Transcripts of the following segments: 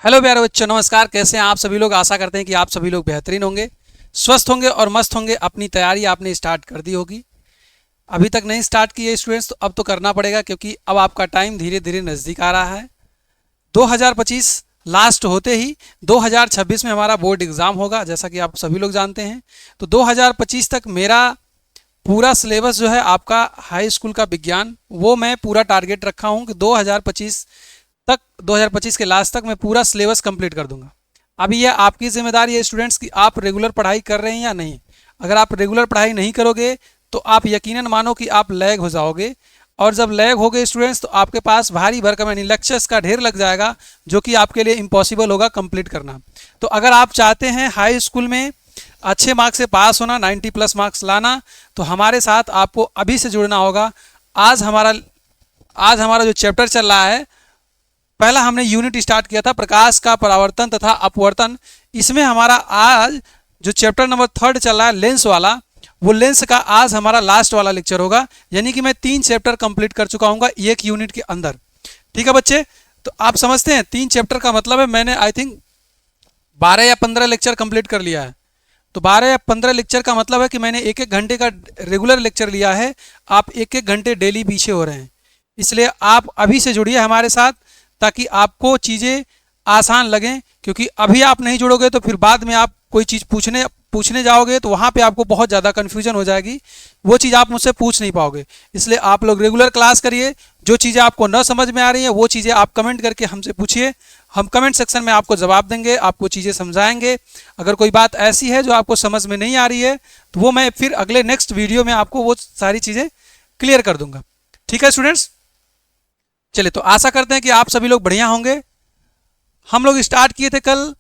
Hello प्यारे बच्चों, नमस्कार। कैसे हैं आप सभी लोग। आशा करते हैं कि आप सभी लोग बेहतरीन होंगे, स्वस्थ होंगे और मस्त होंगे। अपनी तैयारी आपने स्टार्ट कर दी होगी। अभी तक नहीं स्टार्ट की है स्टूडेंट्स, तो अब तो करना पड़ेगा, क्योंकि अब आपका टाइम धीरे धीरे नज़दीक आ रहा है। 2025 लास्ट होते ही 2026 में हमारा बोर्ड एग्ज़ाम होगा, जैसा कि आप सभी लोग जानते हैं। तो 2025 तक मेरा पूरा सिलेबस जो है आपका हाई स्कूल का विज्ञान, वो मैं पूरा टारगेट रखा हूँ कि 2025 के लास्ट तक मैं पूरा सिलेबस कंप्लीट कर दूंगा। अभी यह आपकी जिम्मेदारी है स्टूडेंट्स कि आप रेगुलर पढ़ाई कर रहे हैं या नहीं। अगर आप रेगुलर पढ़ाई नहीं करोगे तो आप यकीनन मानो कि आप लैग हो जाओगे, और जब लैग हो गए स्टूडेंट्स तो आपके पास भारी भरकम यानी लेक्चर्स का ढेर लग जाएगा, जो कि आपके लिए इम्पॉसिबल होगा कंप्लीट करना। तो अगर आप चाहते हैं हाई स्कूल में अच्छे मार्क्स से पास होना, 90+ मार्क्स लाना, तो हमारे साथ आपको अभी से जुड़ना होगा। आज हमारा जो चैप्टर चल रहा है, पहला हमने यूनिट स्टार्ट किया था प्रकाश का परावर्तन तथा अपवर्तन। इसमें हमारा आज जो चैप्टर नंबर 3 चल रहा है लेंस वाला, वो लेंस का आज हमारा लास्ट वाला लेक्चर होगा। यानी कि मैं 3 चैप्टर कंप्लीट कर चुका हूँ एक यूनिट के अंदर। ठीक है बच्चे, तो आप समझते हैं 3 चैप्टर का मतलब है मैंने आई थिंक 12 या 15 लेक्चर कंप्लीट कर लिया है। तो 12 या 15 लेक्चर का मतलब है कि मैंने 1-1 घंटे का रेगुलर लेक्चर लिया है। आप 1-1 घंटे डेली पीछे हो रहे हैं, इसलिए आप अभी से जुड़िए हमारे साथ, ताकि आपको चीज़ें आसान लगें। क्योंकि अभी आप नहीं जुड़ोगे तो फिर बाद में आप कोई चीज़ पूछने जाओगे तो वहाँ पे आपको बहुत ज़्यादा कन्फ्यूजन हो जाएगी, वो चीज़ आप मुझसे पूछ नहीं पाओगे। इसलिए आप लोग रेगुलर क्लास करिए। जो चीज़ें आपको न समझ में आ रही हैं वो चीज़ें आप कमेंट करके हमसे पूछिए, हम कमेंट सेक्शन में आपको जवाब देंगे, आपको चीज़ें समझाएंगे। अगर कोई बात ऐसी है जो आपको समझ में नहीं आ रही है तो वो मैं फिर अगले नेक्स्ट वीडियो में आपको वो सारी चीज़ें क्लियर कर दूंगा। ठीक है स्टूडेंट्स, चलिए, तो आशा करते हैं कि आप सभी लोग बढ़िया होंगे। हम लोग स्टार्ट किए थे कल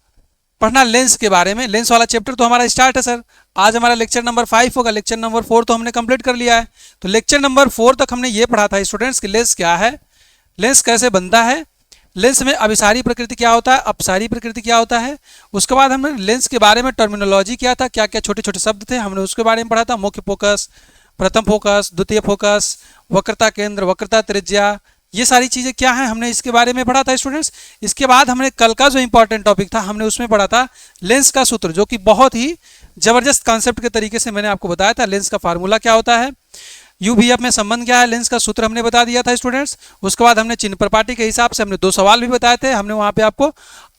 पढ़ना लेंस के बारे में। लेंस वाला चैप्टर तो हमारा स्टार्ट है सर। आज हमारा लेक्चर नंबर 5 होगा। लेक्चर नंबर 4 तो हमने कंप्लीट कर लिया है। तो लेक्चर नंबर 4 तक हमने ये पढ़ा था स्टूडेंट्स कि लेंस क्या है, लेंस कैसे बनता है, लेंस में अभिसारी प्रकृति क्या होता है, अपसारी प्रकृति क्या होता है। उसके बाद हमने लेंस के बारे में टर्मिनोलॉजी क्या था, क्या क्या छोटे छोटे शब्द थे, हमने उसके बारे में पढ़ा था। मुख्य फोकस, प्रथम फोकस, द्वितीय फोकस, वक्रता केंद्र, वक्रता त्रिज्या, ये सारी चीज़ें क्या हैं हमने इसके बारे में पढ़ा था स्टूडेंट्स। इसके बाद हमने कल का जो इंपॉर्टेंट टॉपिक था हमने उसमें पढ़ा था लेंस का सूत्र, जो कि बहुत ही जबरदस्त कॉन्सेप्ट के तरीके से मैंने आपको बताया था। लेंस का फार्मूला क्या होता है, यूवीएफ में संबंध क्या है, लेंस का सूत्र हमने बता दिया था स्टूडेंट्स। उसके बाद हमने चिन्ह प्रपाटी के हिसाब से हमने 2 सवाल भी बताए थे। हमने वहाँ पे आपको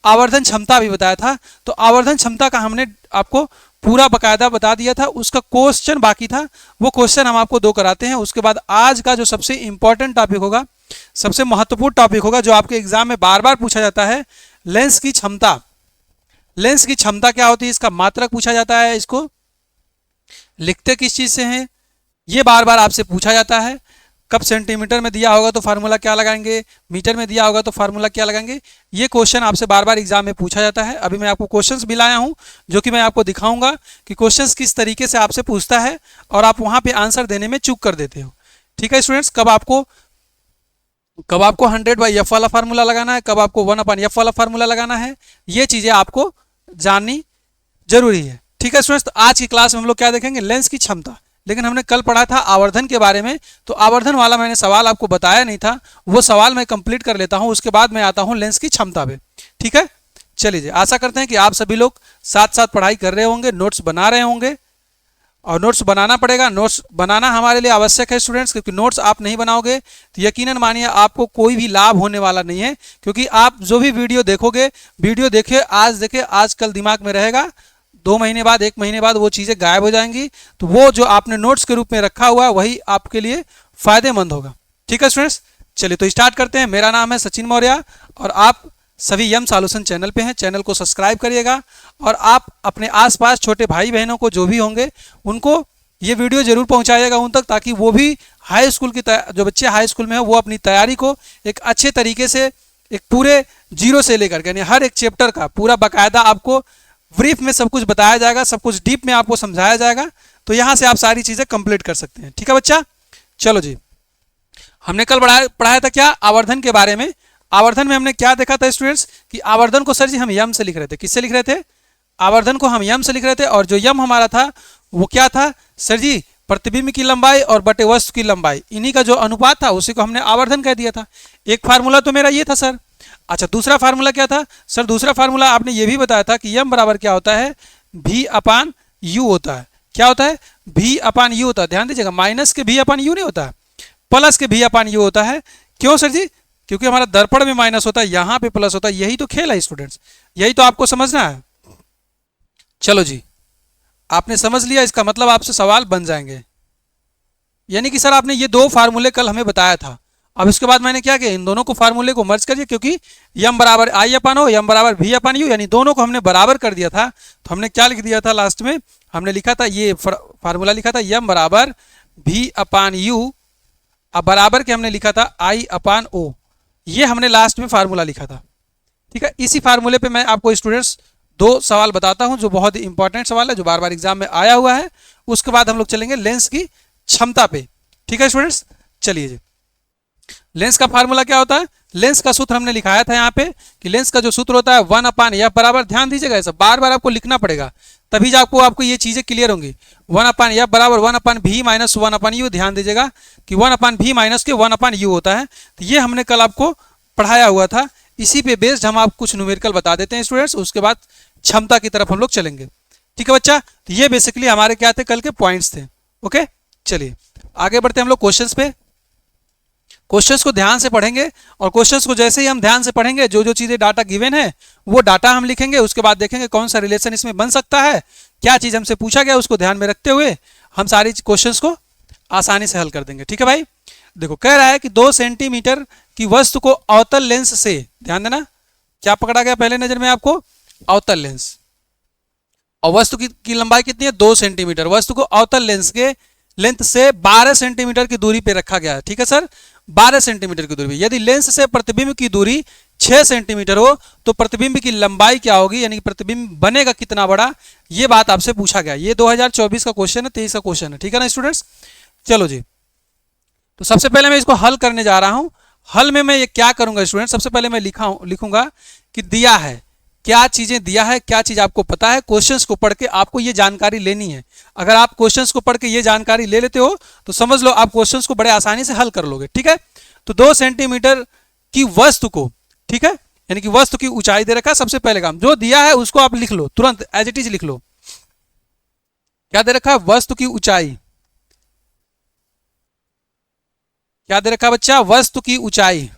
आवर्धन क्षमता भी बताया था। तो आवर्धन क्षमता का हमने आपको पूरा बकायदा बता दिया था। उसका क्वेश्चन बाकी था, वो क्वेश्चन हम आपको 2 कराते हैं। उसके बाद आज का जो सबसे इंपॉर्टेंट टॉपिक होगा, सबसे महत्वपूर्ण टॉपिक होगा, जो आपके एग्जाम में बार बार पूछा जाता है, लेंस की क्षमता। लेंस की क्षमता क्या होती है, इसका मात्रक पूछा जाता है, इसको लिखते किस चीज से हैं, ये बार बार आपसे पूछा जाता है। कब सेंटीमीटर में दिया होगा तो फार्मूला क्या लगाएंगे, मीटर में दिया होगा तो फार्मूला क्या लगाएंगे, ये क्वेश्चन आपसे बार बार एग्जाम में पूछा जाता है। अभी मैं आपको क्वेश्चंस भी लाया हूं, जो कि मैं आपको दिखाऊंगा कि क्वेश्चंस किस तरीके से आपसे पूछता है और आप वहां पे आंसर देने में चूक कर देते हो। ठीक है स्टूडेंट्स, कब आपको 100/f वाला फार्मूला लगाना है, कब आपको 1/f वाला फार्मूला लगाना है, ये चीजें आपको जाननी जरूरी है। ठीक है स्टूडेंट्स, तो आज की क्लास में हम लोग क्या देखेंगे, लेंस की क्षमता। लेकिन हमने कल पढ़ा था आवर्धन के बारे में, तो आवर्धन वाला मैंने सवाल आपको बताया नहीं था, वो सवाल मैं कंप्लीट कर लेता हूं, उसके बाद मैं आता हूं लेंस की क्षमता पे। ठीक है, चलिए, आशा करते हैं कि आप सभी लोग साथ साथ पढ़ाई कर रहे होंगे, नोट्स बना रहे होंगे, और नोट्स बनाना पड़ेगा। नोट्स बनाना हमारे लिए आवश्यक है स्टूडेंट्स, क्योंकि नोट्स आप नहीं बनाओगे तो यकीनन मानिए आपको कोई भी लाभ होने वाला नहीं है। क्योंकि आप जो भी वीडियो देखोगे, वीडियो देखे आज कल दिमाग में रहेगा, 2 महीने बाद, 1 महीने बाद वो चीज़ें गायब हो जाएंगी। तो वो जो आपने नोट्स के रूप में रखा हुआ है वही आपके लिए फायदेमंद होगा। ठीक है स्टूडेंट्स, चलिए तो स्टार्ट करते हैं। मेरा नाम है सचिन मौर्य और आप सभी यम सॉल्यूशन चैनल पे हैं। चैनल को सब्सक्राइब करिएगा और आप अपने आसपास छोटे भाई बहनों को जो भी होंगे उनको ये वीडियो जरूर पहुंचाइएगा उन तक, ताकि वो भी हाई स्कूल की जो बच्चे हाई स्कूल में हैं वो अपनी तैयारी को एक अच्छे तरीके से, एक पूरे जीरो से लेकर के, यानी हर एक चैप्टर का पूरा बाकायदा आपको ब्रीफ में सब कुछ बताया जाएगा, सब कुछ डीप में आपको समझाया जाएगा। तो यहाँ से आप सारी चीज़ें कंप्लीट कर सकते हैं। ठीक है बच्चा, चलो जी, हमने कल पढ़ाया था क्या, आवर्धन के बारे में। आवर्धन में हमने क्या देखा था स्टूडेंट्स कि आवर्धन को सर जी हम यम से लिख रहे थे। किससे लिख रहे थे, आवर्धन को हम यम से लिख रहे थे, और जो यम हमारा था वो क्या था सर जी, प्रतिबिंब की लंबाई और बटे वस्तु की लंबाई, इन्हीं का जो अनुपात था उसी को हमने आवर्धन कह दिया था। एक फार्मूला तो मेरा ये था सर, अच्छा, दूसरा फार्मूला क्या था सर? दूसरा फार्मूला आपने ये भी बताया था कि m बराबर क्या होता है, v अपान u होता है। क्या होता है? v अपान u होता है। ध्यान दीजिएगा, माइनस के v अपान u नहीं होता है, प्लस के v अपान u होता है। क्यों सर जी? क्योंकि हमारा दर्पण में माइनस होता है, यहाँ पे प्लस होता है। यही तो खेल है स्टूडेंट्स, यही तो आपको समझना है। चलो जी, आपने समझ लिया, इसका मतलब आपसे सवाल बन जाएंगे। यानी कि सर आपने ये दो फार्मूले कल हमें बताया था, अब इसके बाद मैंने क्या किया, इन दोनों को फार्मूले को मर्ज करिए, क्योंकि यम बराबर आई अपान ओ, यम बराबर भी अपान यू, यानी दोनों को हमने बराबर कर दिया था। तो हमने क्या लिख दिया था लास्ट में? हमने लिखा था, ये फार्मूला लिखा था यम बराबर भी अपान यू, अब बराबर के हमने लिखा था आई अपान ओ। ये हमने लास्ट में फार्मूला लिखा था। ठीक है, इसी फार्मूले पे मैं आपको स्टूडेंट्स दो सवाल बताता हूं जो बहुत ही इंपॉर्टेंट सवाल है, जो बार बार एग्जाम में आया हुआ है। उसके बाद हम लोग चलेंगे लेंस की क्षमता पे। ठीक है स्टूडेंट्स, चलिए जी। लेंस का फार्मूला क्या होता है? लेंस का सूत्र हमने लिखाया था यहाँ पे कि लेंस का जो सूत्र होता है 1 अपान एफ बराबर, ध्यान दीजिएगा, ऐसा बार बार आपको लिखना पड़ेगा, तभी आपको ये चीजें क्लियर होंगी। 1 अपान एफ बराबर 1 अपान भी माइनस 1 अपान यू। ध्यान दीजिएगा कि 1 अपान भी माइनस के 1 अपान यू होता है। तो ये हमने कल आपको पढ़ाया हुआ था, इसी पे बेस्ड हम आपको कुछ न्यूमेरिकल बता देते हैं स्टूडेंट्स, उसके बाद क्षमता की तरफ हम लोग चलेंगे। ठीक है बच्चा, तो ये बेसिकली हमारे क्या थे, कल के पॉइंट्स थे। ओके, चलिए आगे बढ़ते हैं हम लोग क्वेश्चंस पे। क्वेश्चंस को ध्यान से पढ़ेंगे, और क्वेश्चंस को जैसे ही हम ध्यान से पढ़ेंगे, जो जो चीजें डाटा गिवन है वो डाटा हम लिखेंगे, उसके बाद देखेंगे कौन सा रिलेशन इसमें बन सकता है, क्या चीज हमसे पूछा गया उसको ध्यान में रखते हुए हम सारी क्वेश्चंस को आसानी से हल कर देंगे। ठीक है भाई, देखो कह रहा है कि 2 सेंटीमीटर की वस्तु को अवतल लेंस से, ध्यान देना क्या पकड़ा गया पहले नजर में आपको, अवतल लेंस, और वस्तु की लंबाई कितनी है, 2 सेंटीमीटर। वस्तु को अवतल लेंस के लेंथ से 12 सेंटीमीटर की दूरी पे रखा गया है। ठीक है सर, 12 सेंटीमीटर की दूरी पे। यदि लेंस से प्रतिबिंब की दूरी 6 सेंटीमीटर हो तो प्रतिबिंब की लंबाई क्या होगी, यानी कि प्रतिबिंब बनेगा कितना बड़ा, ये बात आपसे पूछा गया। ये 2024 का क्वेश्चन है, 23 का क्वेश्चन है। ठीक है ना स्टूडेंट्स, चलो जी, तो सबसे पहले मैं इसको हल करने जा रहा हूं। हल में मैं ये क्या करूंगा स्टूडेंट, सबसे पहले मैं लिखूंगा कि दिया है, क्या चीजें दिया है, क्या चीज आपको पता है। क्वेश्चंस को पढ़ के आपको ये जानकारी लेनी है। अगर आप क्वेश्चंस को पढ़ के ये जानकारी ले लेते हो तो समझ लो आप क्वेश्चंस को बड़े आसानी से हल कर लोगे। ठीक है, तो 2 सेंटीमीटर की वस्तु को, ठीक है, यानी कि वस्तु की ऊंचाई दे रखा है। सबसे पहले काम जो दिया है उसको आप लिख लो, तुरंत एज इट इज लिख लो। क्या दे रखा है, वस्तु की ऊंचाई। क्या दे रखा है बच्चा, वस्तु की ऊंचाई।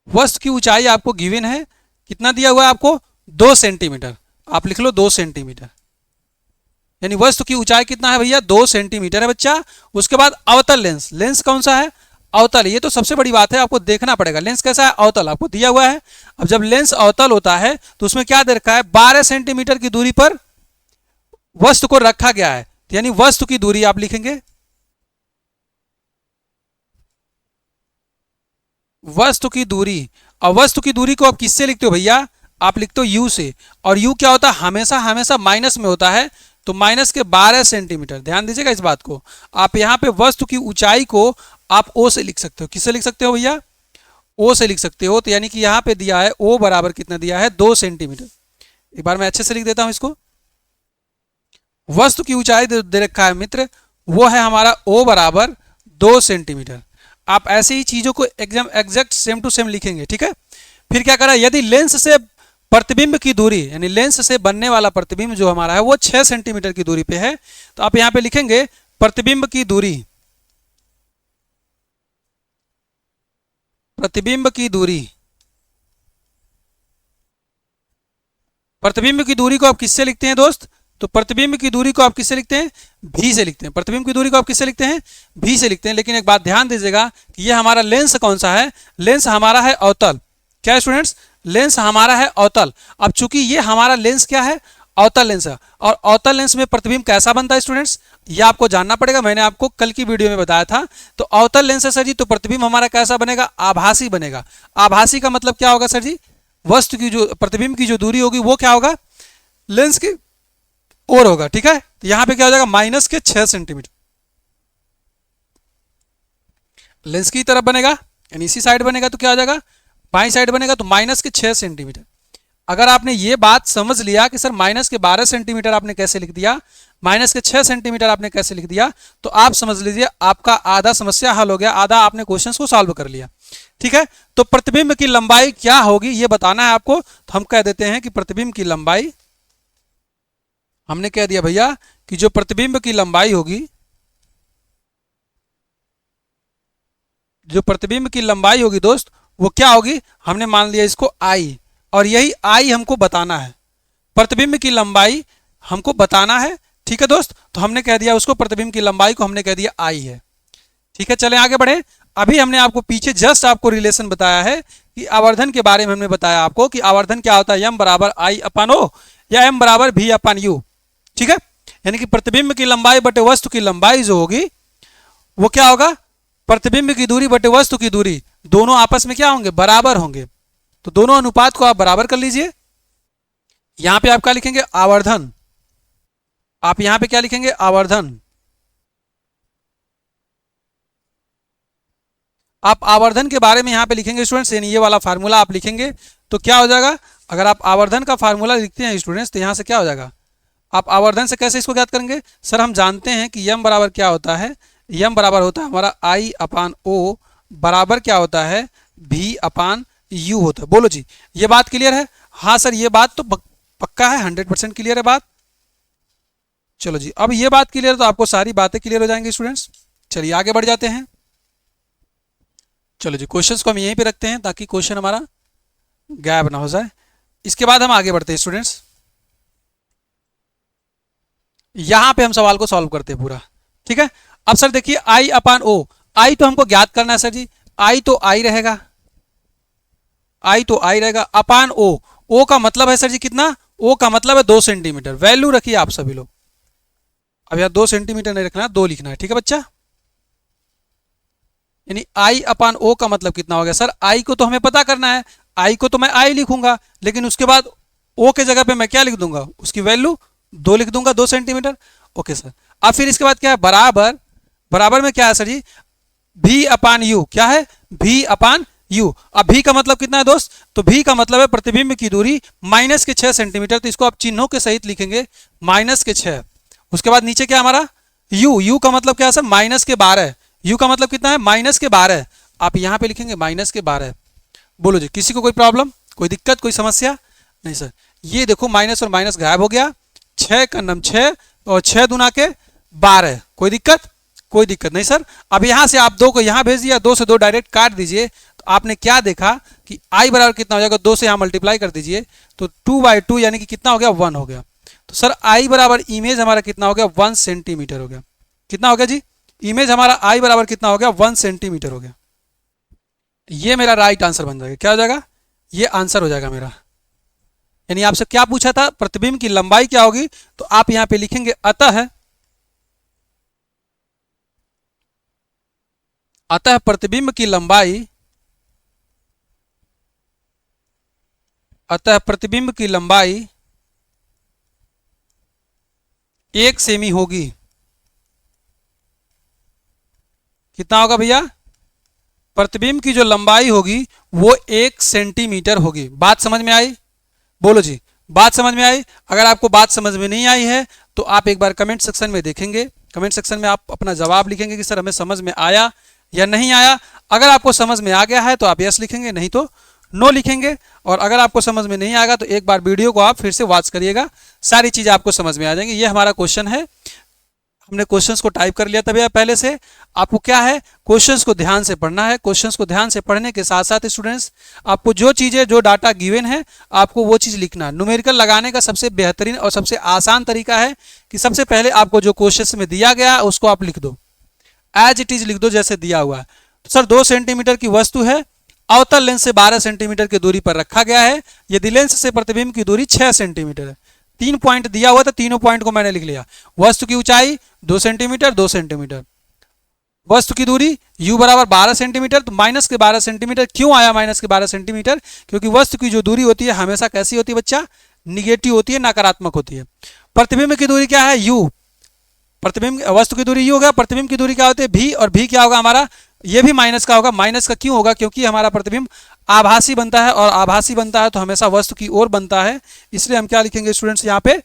वस्तु की ऊंचाई आपको गिवन है, कितना दिया हुआ है आपको, 2 सेंटीमीटर। आप लिख लो 2 सेंटीमीटर, यानी वस्तु की ऊंचाई कितना है भैया, 2 सेंटीमीटर है बच्चा। उसके बाद अवतल लेंस, लेंस कौन सा है, अवतल। ये तो सबसे बड़ी बात है, आपको देखना पड़ेगा लेंस कैसा है, अवतल आपको दिया हुआ है। अब जब लेंस अवतल होता है तो उसमें क्या दे रखा है, 12 सेंटीमीटर की दूरी पर वस्तु को रखा गया है, यानी वस्तु की दूरी आप लिखेंगे, वस्तु की दूरी। और वस्तु की दूरी को आप किससे लिखते हो भैया, आप लिखते हो यू से, और यू क्या होता है, हमेशा हमेशा माइनस में होता है, तो माइनस के 12 सेंटीमीटर। ध्यान दीजिएगा इस बात को। आप यहाँ पे वस्तु की ऊंचाई को आप ओ से लिख सकते हो, किससे लिख सकते हो भैया, ओ से लिख सकते हो। तो यानी कि यहाँ पे दिया है ओ बराबर कितना दिया है, 2 सेंटीमीटर। एक बार मैं अच्छे से लिख देता हूं इसको, वस्तु की ऊंचाई दे रखा है मित्र, वो है हमारा ओ बराबर 2 सेंटीमीटर। आप ऐसे ही चीजों को एकदम एग्जैक्ट सेम टू सेम लिखेंगे। ठीक है, फिर क्या करा, यदि लेंस से प्रतिबिंब की दूरी, यानी लेंस से बनने वाला प्रतिबिंब जो हमारा है वो 6 सेंटीमीटर की दूरी पे है, तो आप यहां पे लिखेंगे प्रतिबिंब की दूरी, प्रतिबिंब की दूरी। प्रतिबिंब की दूरी को आप किससे लिखते हैं दोस्त, तो प्रतिबिंब की दूरी को आप किससे लिखते हैं, भी से लिखते हैं। प्रतिबिंब की दूरी को आप किससे लिखते हैं, भी से लिखते हैं। लेकिन एक बात ध्यान दीजिएगा कि ये हमारा लेंस कौन सा है, लेंस हमारा है अवतल। क्या है स्टूडेंट्स, लेंस हमारा है अवतल। अब चूंकि ये हमारा लेंस क्या है, अवतल लेंस है, और अवतल लेंस में प्रतिबिंब कैसा बनता है स्टूडेंट्स, ये आपको जानना पड़ेगा। मैंने आपको कल की वीडियो में बताया था। तो अवतल लेंस है सर जी, तो प्रतिबिंब हमारा कैसा बनेगा, आभासी बनेगा। आभासी का मतलब क्या होगा सर जी, वस्तु की जो प्रतिबिंब की जो दूरी होगी वो क्या होगा, लेंस की और होगा। ठीक है, तो यहां पे क्या हो जाएगा, माइनस के 6 सेंटीमीटर लेंस की तरफ बनेगा, यानी इसी साइड बनेगा तो क्या हो जाएगा, बाई साइड बनेगा तो माइनस के 6 सेंटीमीटर। अगर आपने ये बात समझ लिया कि सर माइनस के 12 सेंटीमीटर आपने कैसे लिख दिया, माइनस के 6 सेंटीमीटर आपने कैसे लिख दिया, तो आप समझ लीजिए आपका आधा समस्या हल हो गया, आधा आपने क्वेश्चंस को सॉल्व कर लिया। ठीक है, तो प्रतिबिंब की लंबाई क्या होगी ये बताना है आपको, तो हम कह देते हैं कि प्रतिबिंब की लंबाई, हमने कह दिया भैया कि जो प्रतिबिंब की लंबाई होगी, जो प्रतिबिंब की लंबाई होगी दोस्त, वो क्या होगी, हमने मान लिया इसको आई, और यही आई हमको बताना है, प्रतिबिंब की लंबाई हमको बताना है। ठीक है दोस्त, तो हमने कह दिया उसको, प्रतिबिंब की लंबाई को हमने कह दिया आई है। ठीक है, चलें आगे बढ़े। अभी हमने आपको पीछे जस्ट आपको रिलेशन बताया है कि आवर्धन के बारे में हमने बताया आपको कि आवर्धन क्या होता है, एम बराबर आई अपन ओ या एम बराबर भी अपन यू। ठीक है, यानी कि प्रतिबिंब की लंबाई बटे वस्तु की लंबाई जो होगी वो क्या होगा, प्रतिबिंब की दूरी बटे वस्तु की दूरी, दोनों आपस में क्या होंगे, बराबर होंगे। तो दोनों अनुपात को आप बराबर कर लीजिए। यहां पे आप क्या लिखेंगे, आवर्धन, आप यहां पे क्या लिखेंगे, आवर्धन। आप आवर्धन के बारे में यहां पे लिखेंगे स्टूडेंट्स, यानी ये वाला फार्मूला आप लिखेंगे तो क्या हो जाएगा, अगर आप आवर्धन का फार्मूला लिखते हैं स्टूडेंट्स तो यहां से क्या हो जाएगा, आप आवर्धन से कैसे इसको ज्ञात करेंगे, सर हम जानते हैं कि यम बराबर क्या होता है, यम बराबर होता है हमारा आई अपान ओ बराबर क्या होता है, भी अपान यू होता है। बोलो जी, ये बात क्लियर है? हाँ सर, ये बात तो पक्का है, 100% क्लियर है बात। चलो जी, अब ये बात क्लियर, तो आपको सारी बातें क्लियर हो जाएंगी स्टूडेंट्स। चलिए आगे बढ़ जाते हैं। चलो जी, क्वेश्चंस को हम यहीं पे रखते हैं ताकि क्वेश्चन हमारा गैप ना हो जाए। इसके बाद हम आगे बढ़ते हैं स्टूडेंट्स, यहां पे हम सवाल को सॉल्व करते हैं पूरा। ठीक है, अब सर देखिए आई अपान ओ, आई तो हमको ज्ञात करना है सर जी, आई तो आई रहेगा, आई तो आई रहेगा, अपान ओ, ओ का मतलब है सर जी कितना, ओ का मतलब है 2 सेंटीमीटर। वैल्यू रखिए आप सभी लोग, अब यहाँ 2 सेंटीमीटर नहीं रखना है, 2 लिखना है। ठीक है बच्चा, यानी आई अपान ओ का मतलब कितना हो गया सर, आई को तो हमें पता करना है, आई को तो मैं आई लिखूंगा, लेकिन उसके बाद ओ के जगह पे मैं क्या लिख दूंगा, उसकी वैल्यू 2 लिख दूंगा, 2 सेंटीमीटर। ओके सर, अब फिर इसके बाद क्या है, बराबर, बराबर में क्या है सर जी, भी अपान यू, क्या है, भी अपान यू। अब भी का मतलब कितना है दोस्त, तो भी का मतलब है प्रतिबिंब की दूरी माइनस के 6 सेंटीमीटर, तो इसको आप चिन्हों के सहित लिखेंगे माइनस के 6। उसके बाद नीचे क्या हमारा यू, यू का मतलब क्या है सर, माइनस के 12, यू का मतलब कितना है, माइनस के 12, आप यहां पे लिखेंगे माइनस के 12। बोलो जी, किसी को कोई प्रॉब्लम, कोई दिक्कत, कोई समस्या नहीं सर। ये देखो माइनस और माइनस गायब हो गया, 6 का नम 6 और 6 दूना के 12, कोई दिक्कत, कोई दिक्कत नहीं सर। अब यहां से आप 2 को यहां भेज दिया, 2 से 2 डायरेक्ट काट दीजिए, तो आपने क्या देखा कि आई बराबर कितना हो जाएगा, 2 से यहां मल्टीप्लाई कर दीजिए तो 2/2 यानी कि कितना हो गया, 1 हो गया। तो सर आई बराबर इमेज हमारा कितना हो गया, 1 सेंटीमीटर हो गया। कितना हो गया जी, इमेज हमारा आई बराबर कितना हो गया, 1 सेंटीमीटर हो गया। ये मेरा राइट आंसर बन जाएगा, क्या हो जाएगा, ये आंसर हो जाएगा मेरा। यानी आपसे क्या पूछा था, प्रतिबिंब की लंबाई क्या होगी, तो आप यहां पे लिखेंगे अतः, अतः प्रतिबिंब की लंबाई, अतः प्रतिबिंब की लंबाई 1 सेमी होगी। कितना होगा भैया, प्रतिबिंब की जो लंबाई होगी वो 1 सेंटीमीटर होगी। बात समझ में आई, बोलो जी, बात समझ में आई? अगर आपको बात समझ में नहीं आई है तो आप एक बार कमेंट सेक्शन में देखेंगे, कमेंट सेक्शन में आप अपना जवाब लिखेंगे कि सर हमें समझ में आया या नहीं आया। अगर आपको समझ में आ गया है तो आप यस लिखेंगे, नहीं तो नो लिखेंगे। और अगर आपको समझ में नहीं आएगा तो एक बार वीडियो को आप फिर से वॉच करिएगा, सारी चीज़ें आपको समझ में आ जाएंगी। ये हमारा क्वेश्चन है, हमने क्वेश्चंस को टाइप कर लिया था भैया पहले से। आपको क्या है, क्वेश्चंस को ध्यान से पढ़ना है। क्वेश्चंस को ध्यान से पढ़ने के साथ साथ स्टूडेंट्स आपको जो चीज़ें, जो डाटा गिवन है आपको वो चीज़ लिखना है। न्यूमेरिकल लगाने का सबसे बेहतरीन और सबसे आसान तरीका है कि सबसे पहले आपको जो क्वेश्चन में दिया गया उसको आप लिख दो, एज इट इज लिख दो जैसे दिया हुआ है। तो सर 2 सेंटीमीटर की वस्तु है, अवतल लेंस से 12 सेंटीमीटर की दूरी पर रखा गया है, यदि लेंस से प्रतिबिंब की दूरी 6 सेंटीमीटर है। 3 पॉइंट दिया हुआ था, तीनों पॉइंट को मैंने लिख लिया। वस्तु की ऊंचाई 2 सेंटीमीटर, 2 सेंटीमीटर, वस्तु की दूरी u बराबर 12 सेंटीमीटर। तो माइनस के 12 सेंटीमीटर क्यों आया, माइनस के 12 सेंटीमीटर, क्योंकि वस्तु की जो दूरी होती है हमेशा कैसी होती है बच्चा, निगेटिव होती है, नकारात्मक होती है। प्रतिबिंब की दूरी क्या है, u, प्रतिबिंब, वस्तु की दूरी u होगा, प्रतिबिंब की दूरी क्या होती है v, और v क्या होगा हमारा ये भी माइनस का होगा। माइनस का क्यों होगा? क्योंकि हमारा प्रतिबिंब आभासी बनता है, और आभासी बनता है तो हमेशा वस्तु की ओर बनता है, इसलिए हम क्या लिखेंगे स्टूडेंट्स यहाँ पे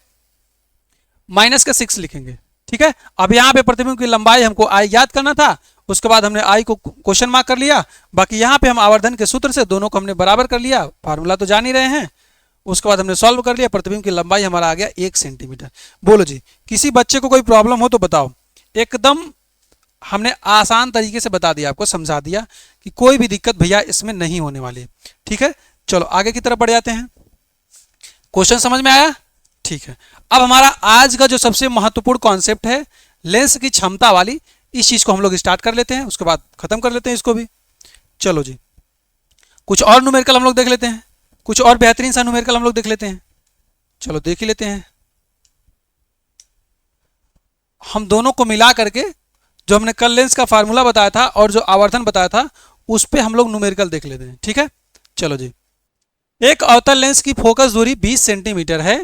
माइनस का 6 लिखेंगे। ठीक है, अब यहाँ पे प्रतिबिंब की लंबाई हमको आई ज्ञात करना था, उसके बाद हमने आई को क्वेश्चन मार्क कर लिया। बाकी यहाँ पे हम आवर्धन के सूत्र से दोनों को हमने बराबर कर लिया, फार्मूला तो जान ही रहे हैं। उसके बाद हमने सॉल्व कर लिया, प्रतिबिंब की लंबाई हमारा आ गया 1 सेंटीमीटर। बोलो जी, किसी बच्चे को कोई प्रॉब्लम हो तो बताओ। एकदम हमने आसान तरीके से बता दिया, आपको समझा दिया कि कोई भी दिक्कत भैया इसमें नहीं होने वाली। ठीक है, चलो आगे की तरफ बढ़ जाते हैं। क्वेश्चन समझ में आया? ठीक है, अब हमारा आज का जो सबसे महत्वपूर्ण कॉन्सेप्ट है लेंस की क्षमता वाली, इस चीज को हम लोग स्टार्ट कर लेते हैं, उसके बाद खत्म कर लेते हैं इसको भी। चलो जी, कुछ और न्यूमेरिकल हम लोग देख लेते हैं, कुछ और बेहतरीन सा न्यूमेरिकल हम लोग देख लेते हैं। चलो देख ही लेते हैं। हम दोनों को मिला करके जो हमने कल लेंस का फार्मूला बताया था और जो आवर्धन बताया था उस पे हम लोग न्यूमेरिकल देख लेते हैं। ठीक है, चलो जी। एक अवतल लेंस की फोकस दूरी 20 सेंटीमीटर है।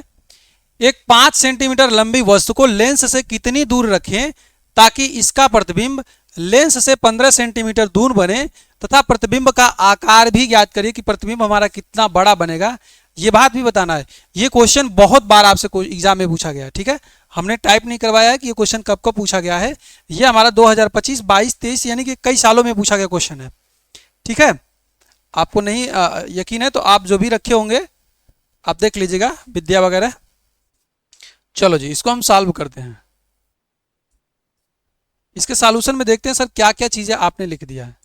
एक 5 सेंटीमीटर लंबी वस्तु को लेंस से कितनी दूर रखें ताकि इसका प्रतिबिंब लेंस से 15 सेंटीमीटर दूर बने, तथा प्रतिबिंब का आकार भी ज्ञात करिए कि प्रतिबिंब हमारा कितना बड़ा बनेगा, ये बात भी बताना है। ये क्वेश्चन बहुत बार आपसे एग्जाम में पूछा गया है। ठीक है, हमने टाइप नहीं करवाया है कि ये क्वेश्चन कब कब पूछा गया है। ये हमारा 2025, 22, 23 यानी कि कई सालों में पूछा गया क्वेश्चन है। ठीक है, आपको नहीं यकीन है तो आप जो भी रखे होंगे आप देख लीजिएगा, विद्या वगैरह। चलो जी, इसको हम सॉल्व करते हैं। इसके सॉल्यूशन में देखते हैं सर क्या क्या चीजें आपने लिख दिया है।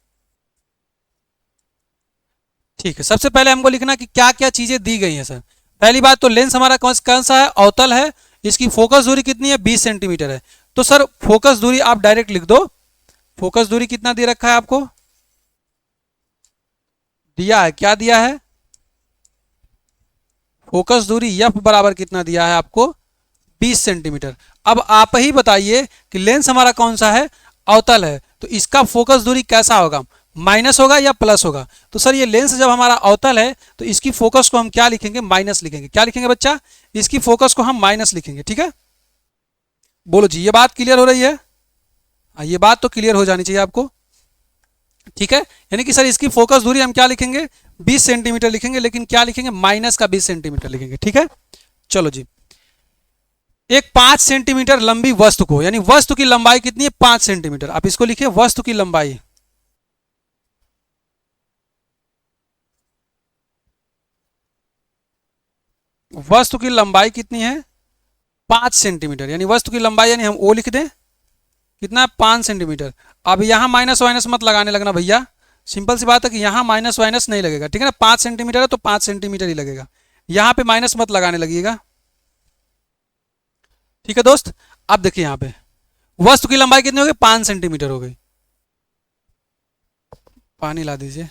ठीक है, सबसे पहले हमको लिखना कि क्या क्या चीजें दी गई हैं सर। पहली बात तो लेंस हमारा कौन सा है? अवतल है। इसकी फोकस दूरी कितनी है? 20 सेंटीमीटर है। तो सर फोकस दूरी आप डायरेक्ट लिख दो। फोकस दूरी कितना दे रखा है आपको? दिया है, क्या दिया है? फोकस दूरी एफ बराबर कितना दिया है आपको? 20 सेंटीमीटर। अब आप ही बताइए कि लेंस हमारा कौन सा है? अवतल है, तो इसका फोकस दूरी कैसा होगा? माइनस होगा या प्लस होगा? तो सर ये लेंस जब हमारा अवतल है तो इसकी फोकस को हम क्या लिखेंगे? माइनस लिखेंगे। क्या लिखेंगे बच्चा? इसकी फोकस को हम माइनस लिखेंगे। ठीक है, बोलो जी, ये बात क्लियर हो रही है? ये बात तो क्लियर हो जानी चाहिए आपको। ठीक है, यानी कि सर इसकी फोकस दूरी हम क्या लिखेंगे? 20 सेंटीमीटर लिखेंगे, लेकिन क्या लिखेंगे? माइनस का 20 सेंटीमीटर लिखेंगे। ठीक है, चलो जी। एक 5 सेंटीमीटर लंबी वस्तु को, यानी वस्तु की लंबाई कितनी है? 5 सेंटीमीटर। आप इसको लिखिए, वस्तु की लंबाई। वस्तु की लंबाई कितनी है? 5 सेंटीमीटर। यानी वस्तु की लंबाई यानी हम ओ लिख दें, कितना? 5 सेंटीमीटर। अब यहां माइनस वाइनस मत लगाने लगना भैया, सिंपल सी बात है कि यहां माइनस वाइनस नहीं लगेगा। ठीक है ना, 5 सेंटीमीटर है तो 5 सेंटीमीटर ही लगेगा, यहां पे माइनस मत लगाने लगिएगा। ठीक है दोस्त, अब देखिए यहां पे वस्तु की लंबाई कितनी हो गई? 5 सेंटीमीटर हो गई। पानी ला दीजिए।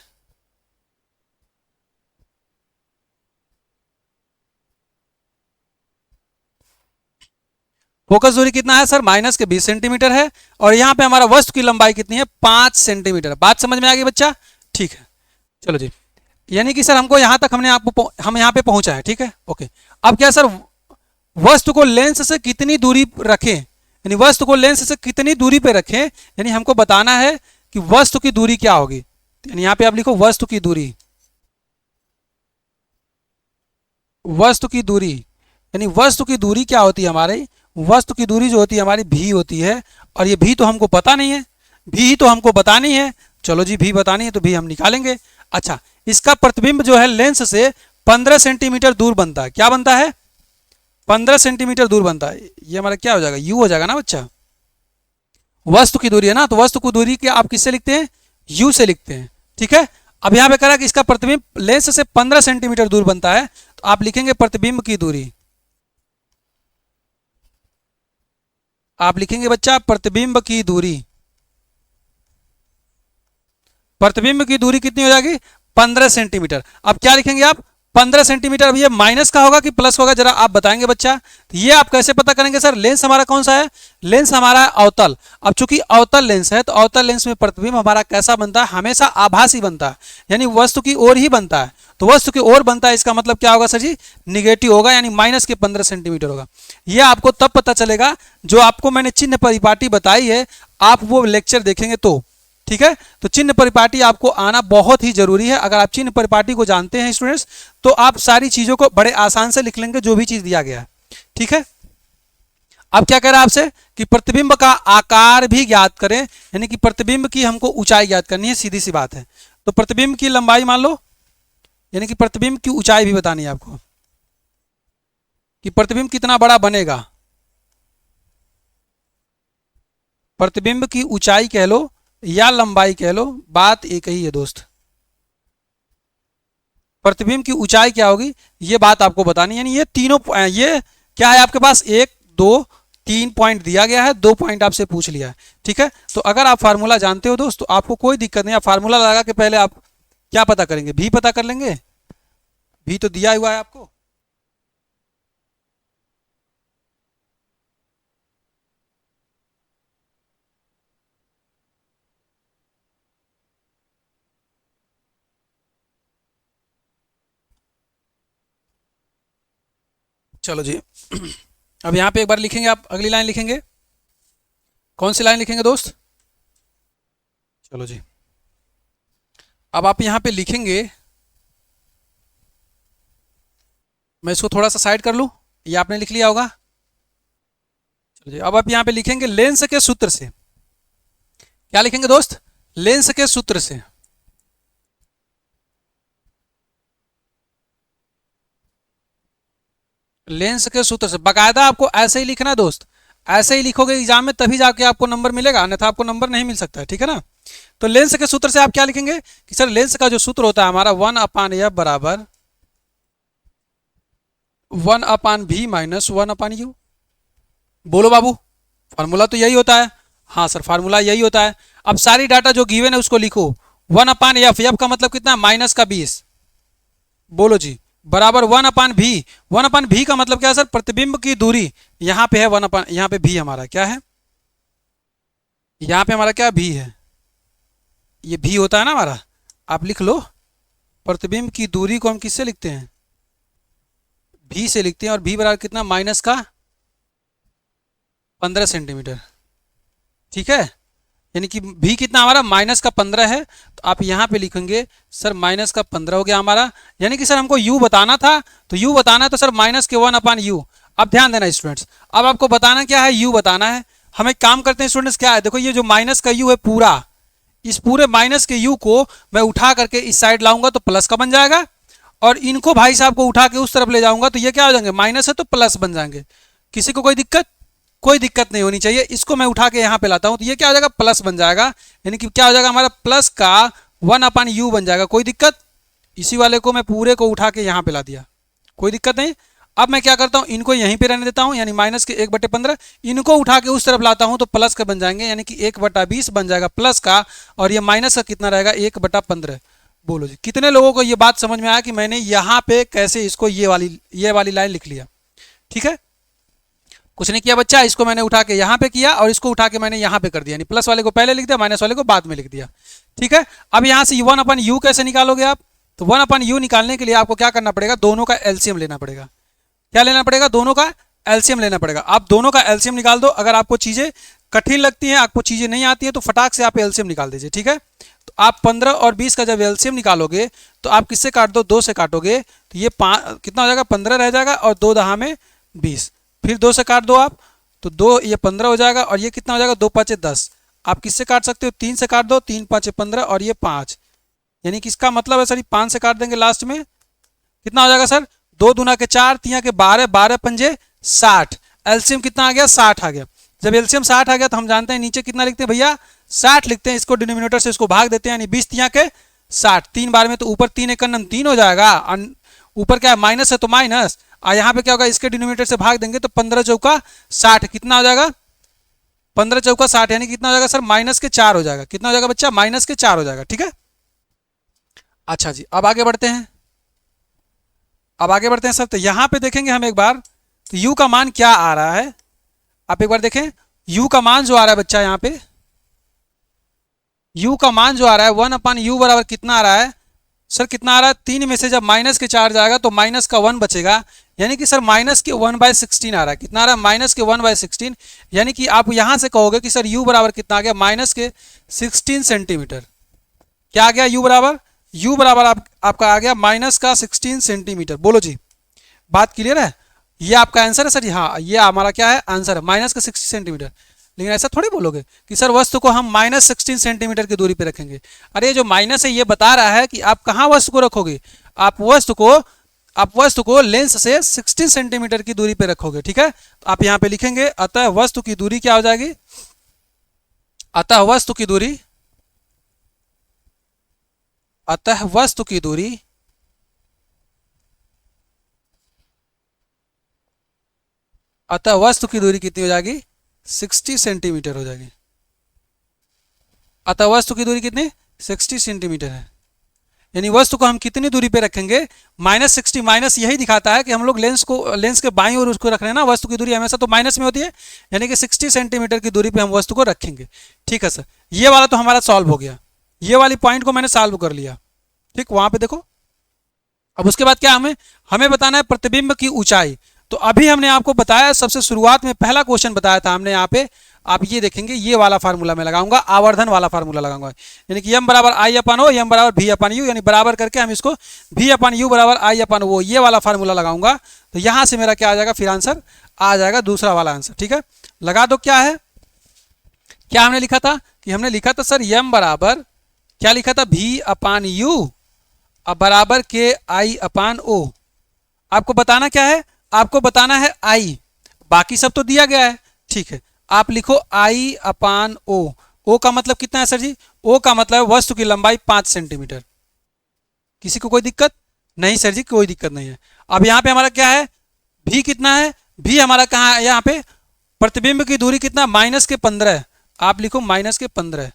फोकस दूरी कितना है सर? माइनस के 20 सेंटीमीटर है, और यहां पे हमारा वस्तु की लंबाई कितनी है? 5 सेंटीमीटर। बात समझ में आ गई बच्चा? ठीक है, चलो जी। यानी कि सर हमको यहां तक हम यहां पे पहुंचा है। ठीक है, ओके। अब क्या सर, वस्तु को लेंस से कितनी दूरी रखें, यानी वस्तु को लेंस से कितनी दूरी पे रखें, यानी हमको बताना है कि वस्तु की दूरी क्या होगी। यानी यहां पे आप लिखो वस्तु की दूरी। वस्तु की दूरी, यानी वस्तु की दूरी क्या होती है हमारी? वस्तु की दूरी जो होती है हमारी भी होती है, और ये भी तो हमको पता नहीं है, भी तो हमको बतानी है। चलो जी, भी बतानी है तो भी हम निकालेंगे। अच्छा, इसका प्रतिबिंब जो है लेंस से 15 सेंटीमीटर दूर बनता है। क्या बनता है? 15 सेंटीमीटर दूर बनता है। ये हमारा क्या हो जाएगा? यू हो जाएगा ना बच्चा। वस्तु की दूरी है ना, तो वस्तु की दूरी के आप किससे लिखते हैं? यू से लिखते हैं। ठीक है, अब यहां पे करा कि इसका प्रतिबिंब लेंस से 15 सेंटीमीटर दूर बनता है, तो आप लिखेंगे प्रतिबिंब की दूरी। आप लिखेंगे बच्चा प्रतिबिंब की दूरी। प्रतिबिंब की दूरी कितनी हो जाएगी? 15 सेंटीमीटर। अब क्या लिखेंगे आप? 15 सेंटीमीटर। अब ये माइनस का होगा कि प्लस होगा, जरा आप बताएंगे बच्चा। तो ये आप कैसे पता करेंगे सर? लेंस हमारा कौन सा है? लेंस हमारा अवतल। अब चूंकि अवतल लेंस है तो अवतल लेंस में प्रतिबिंब हमारा कैसा बनता है? हमेशा आभासी बनता है, यानी वस्तु की ओर ही बनता है। तो वस्तु की ओर बनता है, इसका मतलब क्या होगा सर जी? निगेटिव होगा, यानी माइनस के 15 सेंटीमीटर होगा। यह आपको तब पता चलेगा जो आपको मैंने चिन्ह परिपाटी बताई है, आप वो लेक्चर देखेंगे तो। ठीक है, तो चिन्ह परिपाटी आपको आना बहुत ही जरूरी है। अगर आप चिन्ह परिपाटी को जानते हैं स्टूडेंट्स, तो आप सारी चीजों को बड़े आसान से लिख लेंगे जो भी चीज दिया गया है। ठीक है, अब क्या कह रहा है आपसे कि प्रतिबिंब का आकार भी ज्ञात करें, यानी कि प्रतिबिंब की हमको ऊंचाई ज्ञात करनी है, सीधी सी बात है। तो प्रतिबिंब की लंबाई मान लो, यानी कि प्रतिबिंब की ऊंचाई भी बतानी है आपको कि प्रतिबिंब कितना बड़ा बनेगा। प्रतिबिंब की ऊंचाई कह लो या लंबाई कह लो, बात एक ही है दोस्त। प्रतिबिंब की ऊंचाई क्या होगी ये बात आपको बतानी, यानी ये तीनों, ये क्या है आपके पास, 1 2 3 पॉइंट दिया गया है, 2 पॉइंट आपसे पूछ लिया है। ठीक है, तो अगर आप फार्मूला जानते हो दोस्त तो आपको कोई दिक्कत नहीं, आप फार्मूला लगा के पहले आप क्या पता करेंगे, भी पता कर लेंगे, भी तो दिया हुआ है आपको। चलो जी अब यहाँ पे एक बार लिखेंगे, आप अगली लाइन लिखेंगे, कौन सी लाइन लिखेंगे दोस्त। चलो जी, अब आप यहाँ पे लिखेंगे, मैं इसको थोड़ा सा साइड कर लूँ, ये आपने लिख लिया होगा। चलो जी, अब आप यहाँ पे लिखेंगे लेंस के सूत्र से, क्या लिखेंगे दोस्त, लेंस के सूत्र से। लेंस के सूत्र से बाकायदा आपको ऐसे ही लिखना है दोस्त, ऐसे ही लिखोगे एग्जाम में तभी जाके आपको नंबर मिलेगा, अन्यथा आपको नंबर नहीं मिल सकता है। ठीक है ना, तो लेंस के सूत्र से आप क्या लिखेंगे कि सर लेंस का जो सूत्र होता है हमारा 1/f बराबर 1/v माइनस 1/u। बोलो बाबू, फार्मूला तो यही होता है। हाँ सर, फार्मूला यही होता है। अब सारी डाटा जो गिवन है उसको लिखो, 1/f, एफ का मतलब कितना, माइनस का 20। बोलो जी, बराबर 1/v। 1/v का मतलब क्या है सर, प्रतिबिंब की दूरी, यहाँ पे है 1/, यहाँ पे v हमारा क्या है, यहाँ पे हमारा क्या v है, ये v होता है ना हमारा। आप लिख लो, प्रतिबिंब की दूरी को हम किससे लिखते हैं, v से लिखते हैं, और v बराबर कितना, माइनस का 15 सेंटीमीटर। ठीक है, यानी कि v कितना हमारा, माइनस का 15 है, तो आप यहाँ पे लिखेंगे सर माइनस का 15 हो गया हमारा, यानी कि सर हमको u बताना था, तो u बताना है तो सर माइनस के 1/u। अब ध्यान देना स्टूडेंट्स, अब आपको बताना क्या है, u बताना है। हम एक काम करते हैं स्टूडेंट्स, क्या है देखो, ये जो माइनस का u है पूरा, इस पूरे माइनस के u को मैं उठा करके इस साइड लाऊंगा तो प्लस का बन जाएगा, और इनको भाई साहब को उठा के उस तरफ ले जाऊंगा तो ये क्या हो जाएंगे, माइनस है तो प्लस बन जाएंगे। किसी को कोई दिक्कत, कोई दिक्कत नहीं होनी चाहिए। इसको मैं उठा के यहाँ पे लाता हूँ तो ये क्या हो जाएगा, प्लस बन जाएगा, यानी कि क्या हो जाएगा हमारा, प्लस का 1/u बन जाएगा। कोई दिक्कत, इसी वाले को मैं पूरे को उठा के यहाँ पे ला दिया, कोई दिक्कत नहीं। अब मैं क्या करता हूँ, इनको यहीं पे रहने देता हूँ, यानी माइनस के 1/15, इनको उठा के उस तरफ लाता हूँ तो प्लस का बन जाएंगे, यानी कि 1/20 बन जाएगा प्लस का, और ये माइनस का कितना रहेगा, 1/15। बोलो जी, कितने लोगों को ये बात समझ में आया कि मैंने यहाँ पे कैसे इसको ये वाली लाइन लिख लिया। ठीक है, कुछ नहीं किया बच्चा, इसको मैंने उठा के यहाँ पे किया और इसको उठा के मैंने यहाँ पे कर दिया, यानी प्लस वाले को पहले लिख दिया, माइनस वाले को बाद में लिख दिया। ठीक है, अब यहाँ से 1/u कैसे निकालोगे आप, तो 1/u निकालने के लिए आपको क्या करना पड़ेगा, दोनों का एलसीएम लेना पड़ेगा। क्या लेना पड़ेगा, दोनों का एलसीएम लेना पड़ेगा। आप दोनों का एलसीएम निकाल दो, अगर आपको चीजें कठिन लगती हैं, आपको चीजें नहीं आती हैं, तो फटाक से आप एलसीएम निकाल दीजिए। ठीक है, तो आप 15 और 20 का जब एलसीएम निकालोगे तो आप किससे काट दो, 2 से काटोगे, तो ये कितना हो जाएगा, 15 रह जाएगा, और 2 दहा में 20, फिर 2 से काट दो आप, तो 2 ये 15 हो जाएगा, और ये कितना हो जाएगा, 2 5 10। आप किससे काट सकते हो, 3 से काट दो, 3 5 15, और ये 5, यानी कि इसका मतलब है सर 5 से काट देंगे लास्ट में, कितना हो जाएगा सर, 2 दूना के 4, 3 के 12, 12 पंजे 60, एलसीएम कितना आ गया, 60 आ गया। जब एलसीएम 60 आ गया तो हम जानते हैं नीचे कितना लिखते हैं भैया, 60 लिखते हैं, इसको डिनोमिनेटर से इसको भाग देते हैं, यानी 20 3 के 60, 3 बार में तो ऊपर 3 एक 3 हो जाएगा, ऊपर क्या है, माइनस है तो माइनस, और यहाँ पे क्या होगा, इसके डिनोमिनेटर से भाग देंगे तो 15 चौका 60, कितना हो जाएगा, 15 चौका 60, यानी कितना हो जाएगा सर, माइनस के 4 हो जाएगा। कितना हो जाएगा बच्चा, माइनस के 4 हो जाएगा। ठीक है, अच्छा जी, अब आगे बढ़ते हैं, अब आगे बढ़ते हैं सर। तो यहाँ पे देखेंगे हम एक बार, तो u का मान क्या आ रहा है, आप एक बार देखें, u का मान जो आ रहा है बच्चा, यहाँ पे u का मान जो आ रहा है 1/u बराबर कितना आ रहा है, सर कितना आ रहा है, 3 में से जब माइनस के 4 जाएगा तो माइनस का 1 बचेगा, यानी कि सर माइनस के 1/16 आ रहा है। कितना आ रहा है, माइनस के 1/16, यानी कि आप यहां से कहोगे कि सर u बराबर कितना आ गया, माइनस के 16 सेंटीमीटर। क्या आ गया u बराबर, u बराबर आपका आ गया माइनस का 16 सेंटीमीटर। बोलो जी, बात क्लियर है? ये आपका आंसर है सर, हाँ ये हमारा क्या है आंसर है, माइनस का 60 सेंटीमीटर। लेकिन ऐसा थोड़ी बोलोगे कि सर वस्तु को हम माइनस 16 सेंटीमीटर की दूरी पे रखेंगे। अरे जो माइनस है ये बता रहा है कि आप कहाँ वस्तु को रखोगे, आप वस्तु को लेंस से 16 सेंटीमीटर की दूरी पे रखोगे। ठीक है, तो आप यहां पे लिखेंगे अतः वस्तु की दूरी क्या हो जाएगी, अतः वस्तु की दूरी, अतः वस्तु की दूरी अतः वस्तु की दूरी कितनी हो जाएगी, 60 सेंटीमीटर हो जाएगी। अतः वस्तु की दूरी कितनी, 60 सेंटीमीटर है। यानी वस्तु को हम कितनी दूरी पे रखेंगे, -60, माइनस यही दिखाता है कि हम लोग लेंस के बाईं ओर उसको रख रहे हैं ना, वस्तु की दूरी हमेशा तो माइनस में होती है, यानी कि 60 सेंटीमीटर की दूरी पे हम वस्तु को रखेंगे। ठीक है सर, ये वाला तो हमारा सॉल्व हो गया, ये वाली पॉइंट को मैंने सॉल्व कर लिया। ठीक, वहां पे देखो। अब उसके बाद क्या हमें बताना है प्रतिबिंब की ऊंचाई। तो अभी हमने आपको बताया, सबसे शुरुआत में पहला क्वेश्चन बताया था हमने यहाँ पे, आप ये देखेंगे ये वाला फार्मूला मैं लगाऊंगा, आवर्धन वाला फार्मूला लगाऊंगा, यानी कि m बराबर आई अपन ओ, m बराबर v अपन यू, यानी बराबर करके हम इसको v अपन यू बराबर आई अपन ओ, ये वाला फार्मूला लगाऊंगा। तो यहां से मेरा क्या आ जाएगा, फिर आंसर आ जाएगा दूसरा वाला आंसर। ठीक है, लगा दो। क्या है, क्या हमने लिखा था कि हमने लिखा था सर m बराबर क्या लिखा था, v अपन यू अब बराबर के आई अपान ओ। आपको बताना क्या है, आपको बताना है आई, बाकी सब तो दिया गया है। ठीक है, आप लिखो आई अपान ओ का मतलब कितना है सर जी, ओ का मतलब है वस्तु की लंबाई 5 सेंटीमीटर। किसी को कोई दिक्कत नहीं सर जी, कोई दिक्कत नहीं है। अब यहाँ पे हमारा क्या है, भी कितना है, भी हमारा कहाँ है यहाँ पे, प्रतिबिंब की दूरी कितना, -15, आप लिखो -15।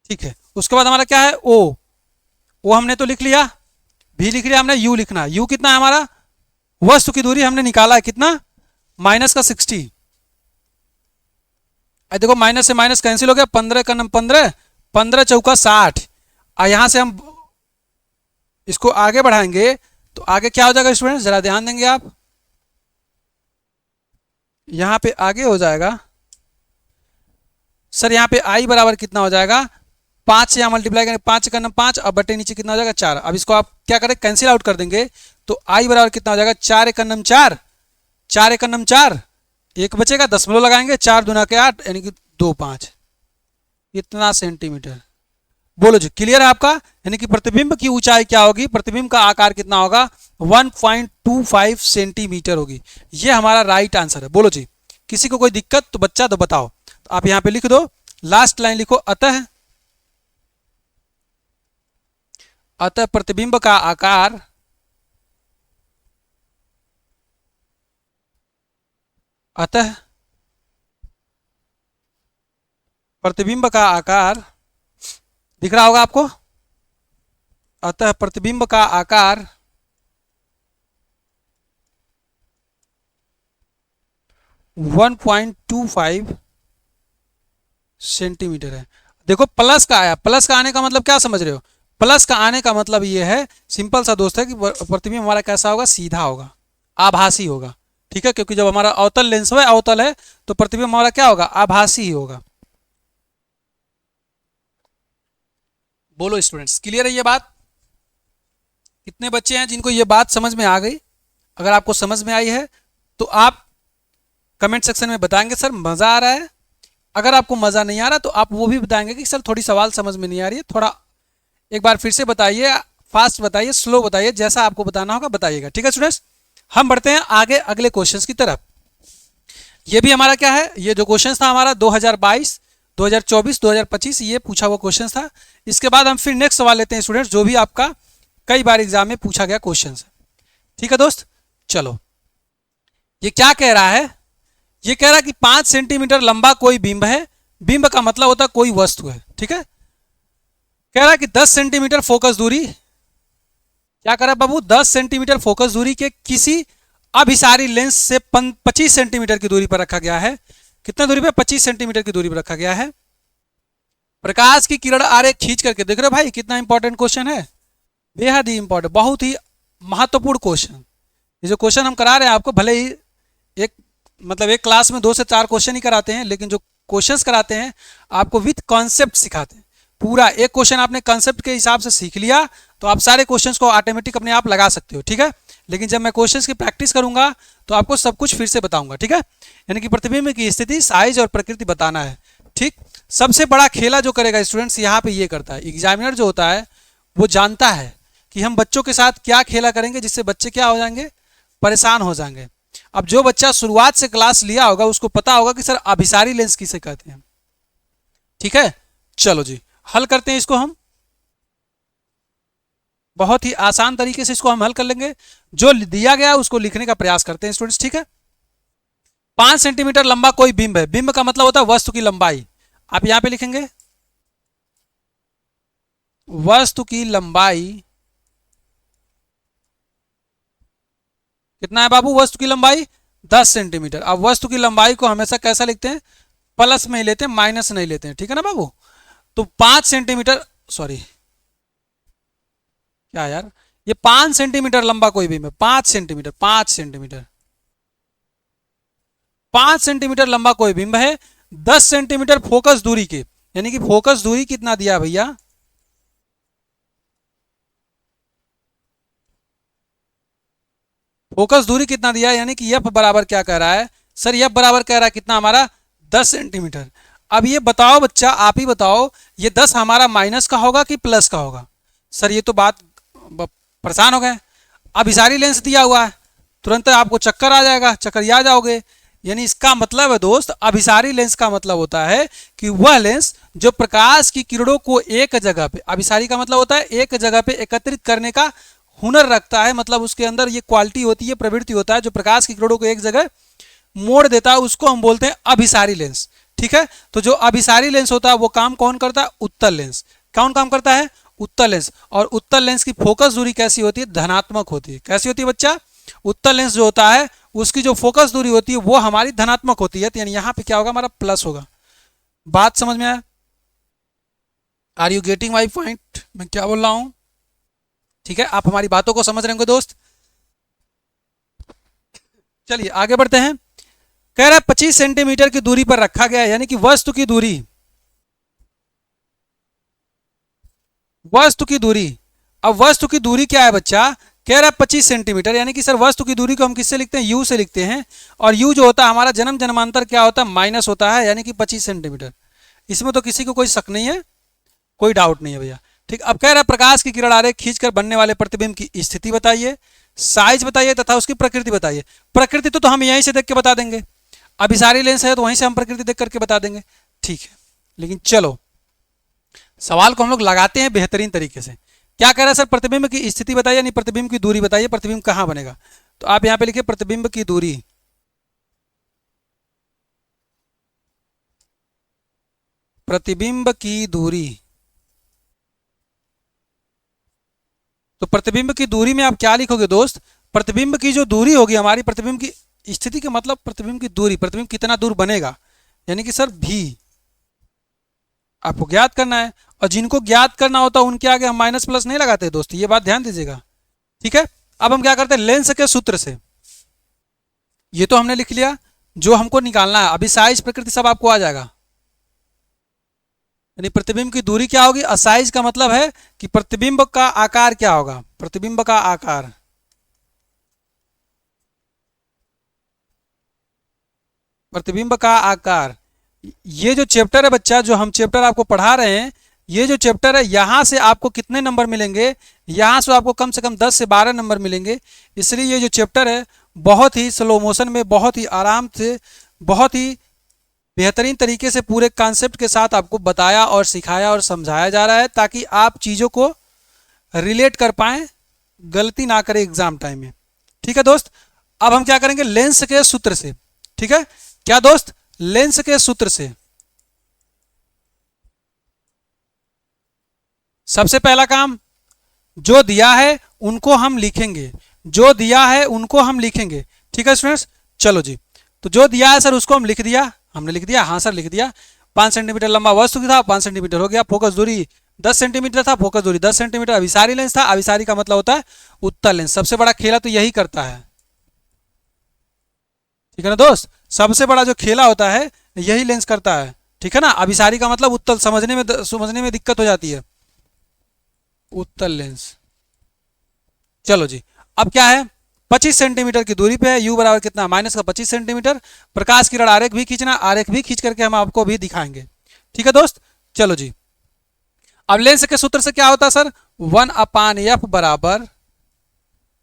ठीक है, उसके बाद हमारा क्या है ओ हमने तो लिख लिया, भी लिख लिया हमने, यू लिखना, यू कितना है हमारा, वस्तु की दूरी हमने निकाला है कितना, -60। देखो माइनस से माइनस कैंसिल हो गया, 15 का 15, 15 चौका 60। और यहां से हम इसको आगे बढ़ाएंगे तो आगे क्या हो जाएगा स्टूडेंट्स, जरा ध्यान देंगे आप, यहां पे आगे हो जाएगा सर, यहां पे आई बराबर कितना हो जाएगा, 5 से यहाँ मल्टीप्लाई करेंगे, 5 का 5, अब बटे नीचे कितना हो जाएगा 4। अब इसको आप क्या करें, कैंसिल आउट कर देंगे, तो आई बराबर कितना हो जाएगा, 4 एक 4, 4 एक 4, एक बचेगा, दशमलव लगाएंगे, 4 दूना के 8, यानी कि 25 इतना सेंटीमीटर। बोलो जी, क्लियर है आपका? यानी कि प्रतिबिंब की ऊंचाई क्या होगी, प्रतिबिंब का आकार कितना होगा, 1.25 सेंटीमीटर होगी। ये हमारा राइट आंसर है। बोलो जी, किसी को कोई दिक्कत तो बच्चा तो बताओ। तो आप यहां पे लिख दो, लास्ट लाइन लिखो, अतः प्रतिबिंब का आकार अतः प्रतिबिंब का आकार दिख रहा होगा आपको, अतः प्रतिबिंब का आकार 1.25 सेंटीमीटर है। देखो प्लस का आया, प्लस का आने का मतलब क्या समझ रहे हो, प्लस का आने का मतलब ये है, सिंपल सा दोस्त है कि प्रतिबिंब हमारा कैसा होगा, सीधा होगा, आभासी होगा। ठीक है, क्योंकि जब हमारा अवतल लेंस है, अवतल है, तो प्रतिबिंब हमारा क्या होगा, आभासी ही होगा। बोलो स्टूडेंट्स, क्लियर है ये बात? कितने बच्चे हैं जिनको ये बात समझ में आ गई? अगर आपको समझ में आई है तो आप कमेंट सेक्शन में बताएंगे सर मजा आ रहा है। अगर आपको मजा नहीं आ रहा तो आप वो भी बताएंगे कि सर थोड़ी सवाल समझ में नहीं आ रही है, थोड़ा एक बार फिर से बताइए, फास्ट बताइए, स्लो बताइए, जैसा आपको बताना होगा बताइएगा। ठीक है स्टूडेंट्स, हम बढ़ते हैं आगे अगले क्वेश्चंस की तरफ। ये भी हमारा क्या है, ये जो क्वेश्चन था हमारा 2022, 2024, 2025 ये पूछा हुआ क्वेश्चन था। इसके बाद हम फिर नेक्स्ट सवाल लेते हैं स्टूडेंट्स, जो भी आपका कई बार एग्जाम में पूछा गया क्वेश्चन है। ठीक है दोस्त, चलो ये क्या कह रहा है, ये कह रहा है कि 5 सेंटीमीटर लंबा कोई बिंब है, बिंब का मतलब होता है कोई वस्तु है। ठीक है, कह रहा है कि 10 सेंटीमीटर फोकस दूरी, क्या कर रहा है बाबू, 10 सेंटीमीटर फोकस दूरी के किसी अभिसारी लेंस से 25 सेंटीमीटर की दूरी पर रखा गया है। कितना दूरी पे, 25 सेंटीमीटर की दूरी पर रखा गया है। प्रकाश की किरण आरेख खींच करके, देख रहे हो भाई कितना इंपॉर्टेंट क्वेश्चन है, बेहद ही इंपॉर्टेंट, बहुत ही महत्वपूर्ण क्वेश्चन। ये जो क्वेश्चन हम करा रहे हैं आपको, भले ही एक मतलब एक क्लास में 2 से 4 क्वेश्चन ही कराते हैं, लेकिन जो क्वेश्चंस कराते हैं आपको विथ कॉन्सेप्ट सिखाते हैं। पूरा एक क्वेश्चन आपने कॉन्सेप्ट के हिसाब से सीख लिया तो आप सारे क्वेश्चंस को ऑटोमेटिक अपने आप लगा सकते हो, ठीक है। लेकिन जब मैं क्वेश्चंस की प्रैक्टिस करूंगा तो आपको सब कुछ फिर से बताऊंगा, ठीक है। यानी कि प्रतिबिंब की स्थिति, साइज और प्रकृति बताना है, ठीक। सबसे बड़ा खेला जो करेगा स्टूडेंट्स यहाँ पे ये करता है, एग्जामिनर जो होता है वो जानता है कि हम बच्चों के साथ क्या खेला करेंगे जिससे बच्चे क्या हो जाएंगे, परेशान हो जाएंगे। अब जो बच्चा शुरुआत से क्लास लिया होगा उसको पता होगा कि सर अभिसारी लेंस किसे कहते हैं, ठीक है। चलो जी, हल करते हैं इसको हम, बहुत ही आसान तरीके से इसको हम हल कर लेंगे। जो दिया गया उसको लिखने का प्रयास करते हैं स्टूडेंट्स, ठीक है। 5 सेंटीमीटर लंबा कोई बिंब है, बिंब का मतलब होता है वस्तु की लंबाई। आप यहां पे लिखेंगे वस्तु की लंबाई कितना है बाबू, वस्तु की लंबाई 10 सेंटीमीटर। अब वस्तु की लंबाई को हमेशा कैसा लिखते हैं, प्लस में ही लेते हैं, माइनस नहीं लेते हैं, ठीक है ना बाबू। तो 5 सेंटीमीटर, सॉरी क्या यार, ये 5 सेंटीमीटर लंबा कोई भी में, 5 सेंटीमीटर, 5 सेंटीमीटर, 5 सेंटीमीटर लंबा कोई बिंब है 10 सेंटीमीटर फोकस दूरी के, यानी कि फोकस दूरी कितना दिया भैया, फोकस दूरी कितना दिया, यानी कि एफ बराबर क्या कह रहा है सर, एफ बराबर कह रहा है कितना हमारा 10 सेंटीमीटर। अब ये बताओ बच्चा, आप ही बताओ, ये 10 हमारा माइनस का होगा कि प्लस का होगा। सर ये तो बात परेशान हो गए। अब इशारी लेंस दिया हुआ है, तुरंत आपको चक्कर आ जाएगा, चक्कर आ जाओगे। यानी इसका मतलब है दोस्त, अभिसारी लेंस का मतलब होता है कि वह लेंस जो प्रकाश की किरणों को एक जगह पे, अभिसारी का मतलब होता है एक जगह पे एकत्रित करने का हुनर रखता है, मतलब उसके अंदर ये क्वालिटी होती है, प्रवृत्ति होता है, जो प्रकाश की किरणों को एक जगह मोड़ देता है, उसको हम बोलते हैं अभिसारी लेंस, ठीक है। तो जो अभिसारी लेंस होता है वो काम कौन करता है, उत्तल लेंस। कौन काम करता है, उत्तल लेंस। और उत्तल लेंस की फोकस दूरी कैसी होती है, धनात्मक होती है। कैसी होती है बच्चा, उत्तल लेंस जो होता है उसकी जो फोकस दूरी होती है वो हमारी धनात्मक होती है, तो यानी यहां पे क्या होगा, हमारा प्लस होगा। बात समझ में आया, are you getting my point, मैं क्या बोल रहा हूं, ठीक है। आप हमारी बातों को समझ रहे होंगे दोस्त। चलिए आगे बढ़ते हैं। कह रहा है 25 सेंटीमीटर की दूरी पर रखा गया है, यानी कि वस्तु की दूरी, वस्तु की दूरी। अब वस्तु की दूरी क्या है बच्चा, कह रहा है 25 सेंटीमीटर, यानी कि सर वस्तु की दूरी को हम किससे लिखते हैं, यू से लिखते हैं। और यू जो होता है हमारा जन्म जन्मांतर क्या होता है, माइनस होता है, यानी कि 25 सेंटीमीटर। इसमें तो किसी को कोई शक नहीं है, कोई डाउट नहीं है भैया, ठीक। अब कह रहा है प्रकाश की किरण आरेख खींचकर बनने वाले प्रतिबिंब की स्थिति बताइए, साइज बताइए तथा उसकी प्रकृति बताइए। प्रकृति तो हम यहीं से देख के बता देंगे, अभिसारी लेंस है तो वहीं से हम प्रकृति देख करके बता देंगे, ठीक है। लेकिन चलो सवाल को हम लोग लगाते हैं बेहतरीन तरीके से। क्या कह रहा है सर, प्रतिबिंब की स्थिति बताइए, यानी प्रतिबिंब की दूरी बताइए, प्रतिबिंब कहां बनेगा। तो आप यहां पे लिखिए प्रतिबिंब की दूरी, प्रतिबिंब की दूरी। तो प्रतिबिंब की दूरी में आप क्या लिखोगे दोस्त, प्रतिबिंब की जो दूरी होगी हमारी, प्रतिबिंब की स्थिति का मतलब प्रतिबिंब की दूरी, प्रतिबिंब कितना दूर बनेगा, यानी कि सर भी आपको ज्ञात करना है। और जिनको ज्ञात करना होता है उनके आगे हम माइनस प्लस नहीं लगाते दोस्त, ये बात ध्यान दीजिएगा, ठीक है। अब हम क्या करते हैं, लेंस के सूत्र से, ये तो हमने लिख लिया, जो हमको निकालना है अभी साइज प्रकृति सब आपको आ जाएगा। यानी प्रतिबिंब की दूरी क्या होगी, असाइज का मतलब है कि प्रतिबिंब का आकार क्या होगा, प्रतिबिंब का आकार, प्रतिबिंब का आकार। ये जो चैप्टर है बच्चा, जो हम चैप्टर आपको पढ़ा रहे हैं, ये जो चैप्टर है यहाँ से आपको कितने नंबर मिलेंगे, यहाँ से आपको कम 10 से 12 नंबर मिलेंगे। इसलिए ये जो चैप्टर है बहुत ही स्लो मोशन में, बहुत ही आराम से, बहुत ही बेहतरीन तरीके से पूरे कॉन्सेप्ट के साथ आपको बताया और सिखाया और समझाया जा रहा है, ताकि आप चीज़ों को रिलेट कर पाएँ, गलती ना करें एग्जाम टाइम में, ठीक है दोस्त। अब हम क्या करेंगे, लेंस के सूत्र से, ठीक है। क्या दोस्त, लेंस के सूत्र से सबसे पहला काम, जो दिया है उनको हम लिखेंगे, जो दिया है उनको हम लिखेंगे, ठीक है स्टूडेंट्स। चलो जी, तो जो दिया है सर उसको हम लिख दिया, हमने लिख दिया, हाँ सर लिख दिया। 5 सेंटीमीटर लंबा वस्तु था, 5 सेंटीमीटर हो गया, फोकस दूरी 10 सेंटीमीटर था फोकस दूरी 10 सेंटीमीटर। अभिसारी लेंस था, अभिसारी का मतलब होता है उत्तल लेंस। सबसे बड़ा खेला तो यही करता है, ठीक है ना दोस्त। सबसे बड़ा जो खेला होता है यही लेंस करता है, ठीक है ना। अभिसारी का मतलब उत्तल, समझने में दिक्कत हो जाती है, उत्तल लेंस। चलो जी, अब क्या है, 25 सेंटीमीटर की दूरी पे है, u बराबर कितना, माइनस का 25 सेंटीमीटर। प्रकाश किरण आरेख भी खींचना, आरेख भी खींच करके हम आपको भी दिखाएंगे, ठीक है दोस्त। चलो जी, अब लेंस के सूत्र से क्या होता है सर, 1/f बराबर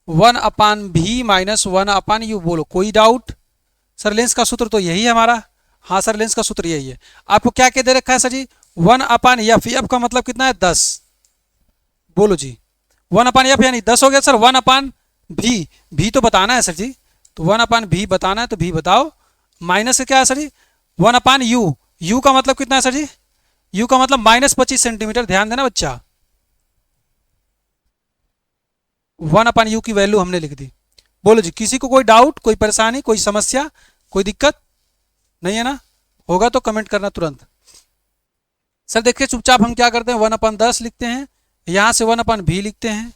1/v माइनस 1/u। बोलो कोई डाउट। सर लेंस का सूत्र तो यही है हमारा। हाँ सर लेंस का सूत्र यही है। आपको क्या क्या दे रखा है सर जी, 1/f। एफ का मतलब कितना है, 10। बोलो जी, 1/f यानी 10 हो गया सर। 1/v, भी तो बताना है सर जी, तो 1/v बताना है, तो भी बताओ। माइनस से क्या है सर जी, 1/u। u का मतलब कितना है सर जी, u का मतलब -25 सेंटीमीटर। ध्यान देना बच्चा, 1/u की वैल्यू हमने लिख दी। बोलो जी, किसी को कोई डाउट, कोई परेशानी, कोई समस्या, कोई दिक्कत नहीं है ना। होगा तो कमेंट करना तुरंत। सर देखिए चुपचाप हम क्या करते हैं, 1/10 लिखते हैं, यहां से 1/v लिखते हैं।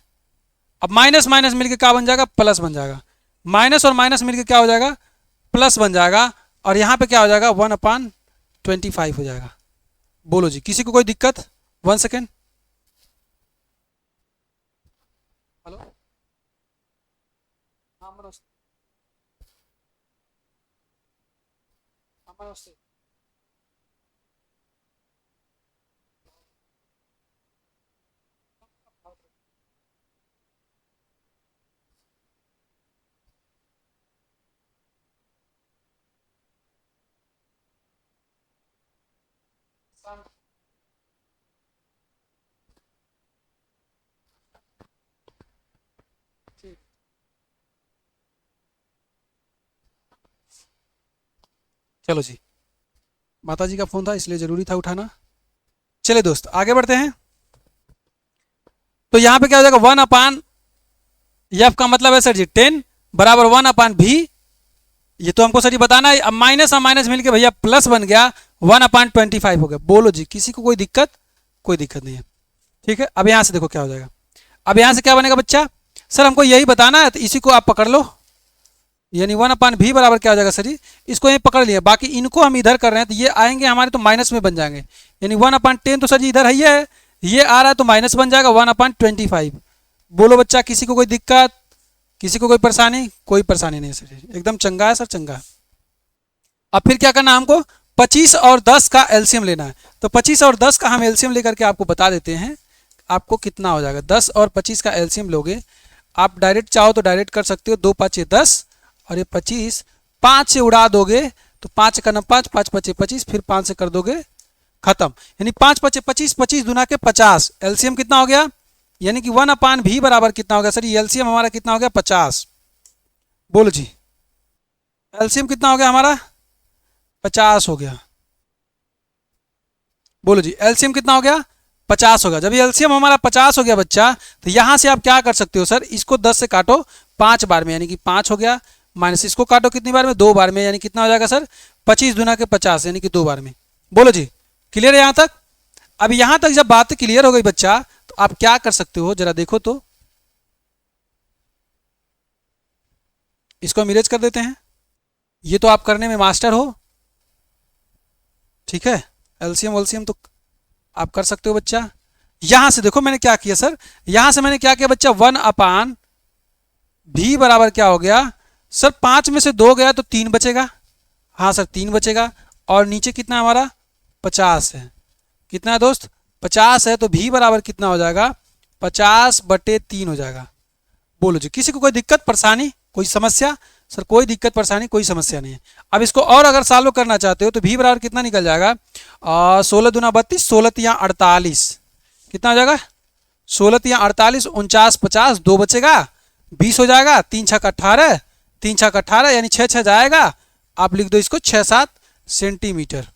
अब माइनस माइनस मिलकर क्या बन जाएगा, प्लस बन जाएगा। माइनस और माइनस मिलकर क्या हो जाएगा, प्लस बन जाएगा। और यहाँ पे क्या हो जाएगा, 1/25 हो जाएगा। बोलो जी, किसी को कोई दिक्कत, 1 सेकेंड। हेलो, हाँ मनोज, हाँ मनोज से। ठीक, चलो जी, माता जी का फोन था इसलिए जरूरी था उठाना। चलिए दोस्त आगे बढ़ते हैं। तो यहाँ पे क्या हो जाएगा, 1/f का मतलब है सर जी 10 बराबर 1/v। ये तो हमको सर जी बताना है। अब माइनस और माइनस मिलके भैया प्लस बन गया, 1/25 हो गया। बोलो जी, किसी को कोई दिक्कत, कोई दिक्कत नहीं है, ठीक है। अब यहाँ से देखो क्या हो जाएगा। अब यहाँ से क्या बनेगा बच्चा, सर हमको यही बताना है, तो इसी को आप पकड़ लो। यानी 1/v बराबर क्या हो जाएगा सर जी, इसको यही पकड़ लिया। बाकी इनको हम इधर कर रहे हैं, तो ये आएंगे हमारे तो माइनस में बन जाएंगे। यानी 1/10 तो सर जी इधर है, ये आ रहा है तो माइनस बन जाएगा 1/25। बोलो बच्चा, किसी को कोई दिक्कत, किसी को कोई परेशानी, कोई परेशानी नहीं है सर जी, एकदम चंगा है सर, चंगा है। अब फिर क्या करना है हमको, 25 और 10 का एलसीएम लेना है। तो 25 और 10 का हम एलसीएम लेकर के आपको बता देते हैं आपको कितना हो जाएगा। 10 और 25 का एलसीएम लोगे आप, डायरेक्ट चाहो तो डायरेक्ट कर सकते हो, 2 5 10 और ये 25, 5 से उड़ा दोगे तो 5 का 5, 5 5 25, फिर 5 से कर दोगे खत्म। यानी 5 5 25, 25 दूना के 50। एलसीएम कितना हो गया, यानी कि 1/v बराबर कितना हो गया सर, एलसीएम हमारा कितना हो गया, 50। बोलो जी, एलसीएम कितना हो गया हमारा, 50 हो गया। बोलो जी, एलसीएम कितना हो गया, 50 हो गया। जब एलसीएम हमारा 50 हो गया बच्चा, तो यहां से आप क्या कर सकते हो सर, इसको 10 से काटो 5 बार में, यानी कि 5 हो गया। माइनस इसको काटो कितनी बार में, 2 बार में, यानी कितना हो जाएगा सर, 25 दूना के 50, यानी कि 2 बार में। बोलो जी, क्लियर है यहाँ तक। अब यहाँ तक जब बात क्लियर हो गई बच्चा, तो आप क्या कर सकते हो, जरा देखो तो, इसको हम इरेज कर देते हैं। ये तो आप करने में मास्टर हो, ठीक है। एलसीएम वलसीएम तो आप कर सकते हो बच्चा। यहां से देखो मैंने क्या किया सर, यहां से मैंने क्या किया बच्चा, 1/v बराबर क्या हो गया सर, 5 में से 2 गया तो 3 बचेगा। हाँ सर 3 बचेगा। और नीचे कितना हमारा, 50 है। कितना है दोस्त, 50 है। तो v बराबर कितना हो जाएगा, 50/3 हो जाएगा। बोलो जी, किसी को कोई दिक्कत परेशानी, कोई समस्या, सर कोई दिक्कत परेशानी, कोई समस्या नहीं है। अब इसको और अगर सॉल्व करना चाहते हो तो v बराबर कितना निकल जाएगा, 16 दूना 32, 16 तिया 48, कितना हो जाएगा, 16 तिया 48, 49 50, 2 बचेगा, 20 हो जाएगा। 3 6 18, 3 6 18, यानी 6 6 जाएगा। आप लिख दो इसको 6 7 सेंटीमीटर।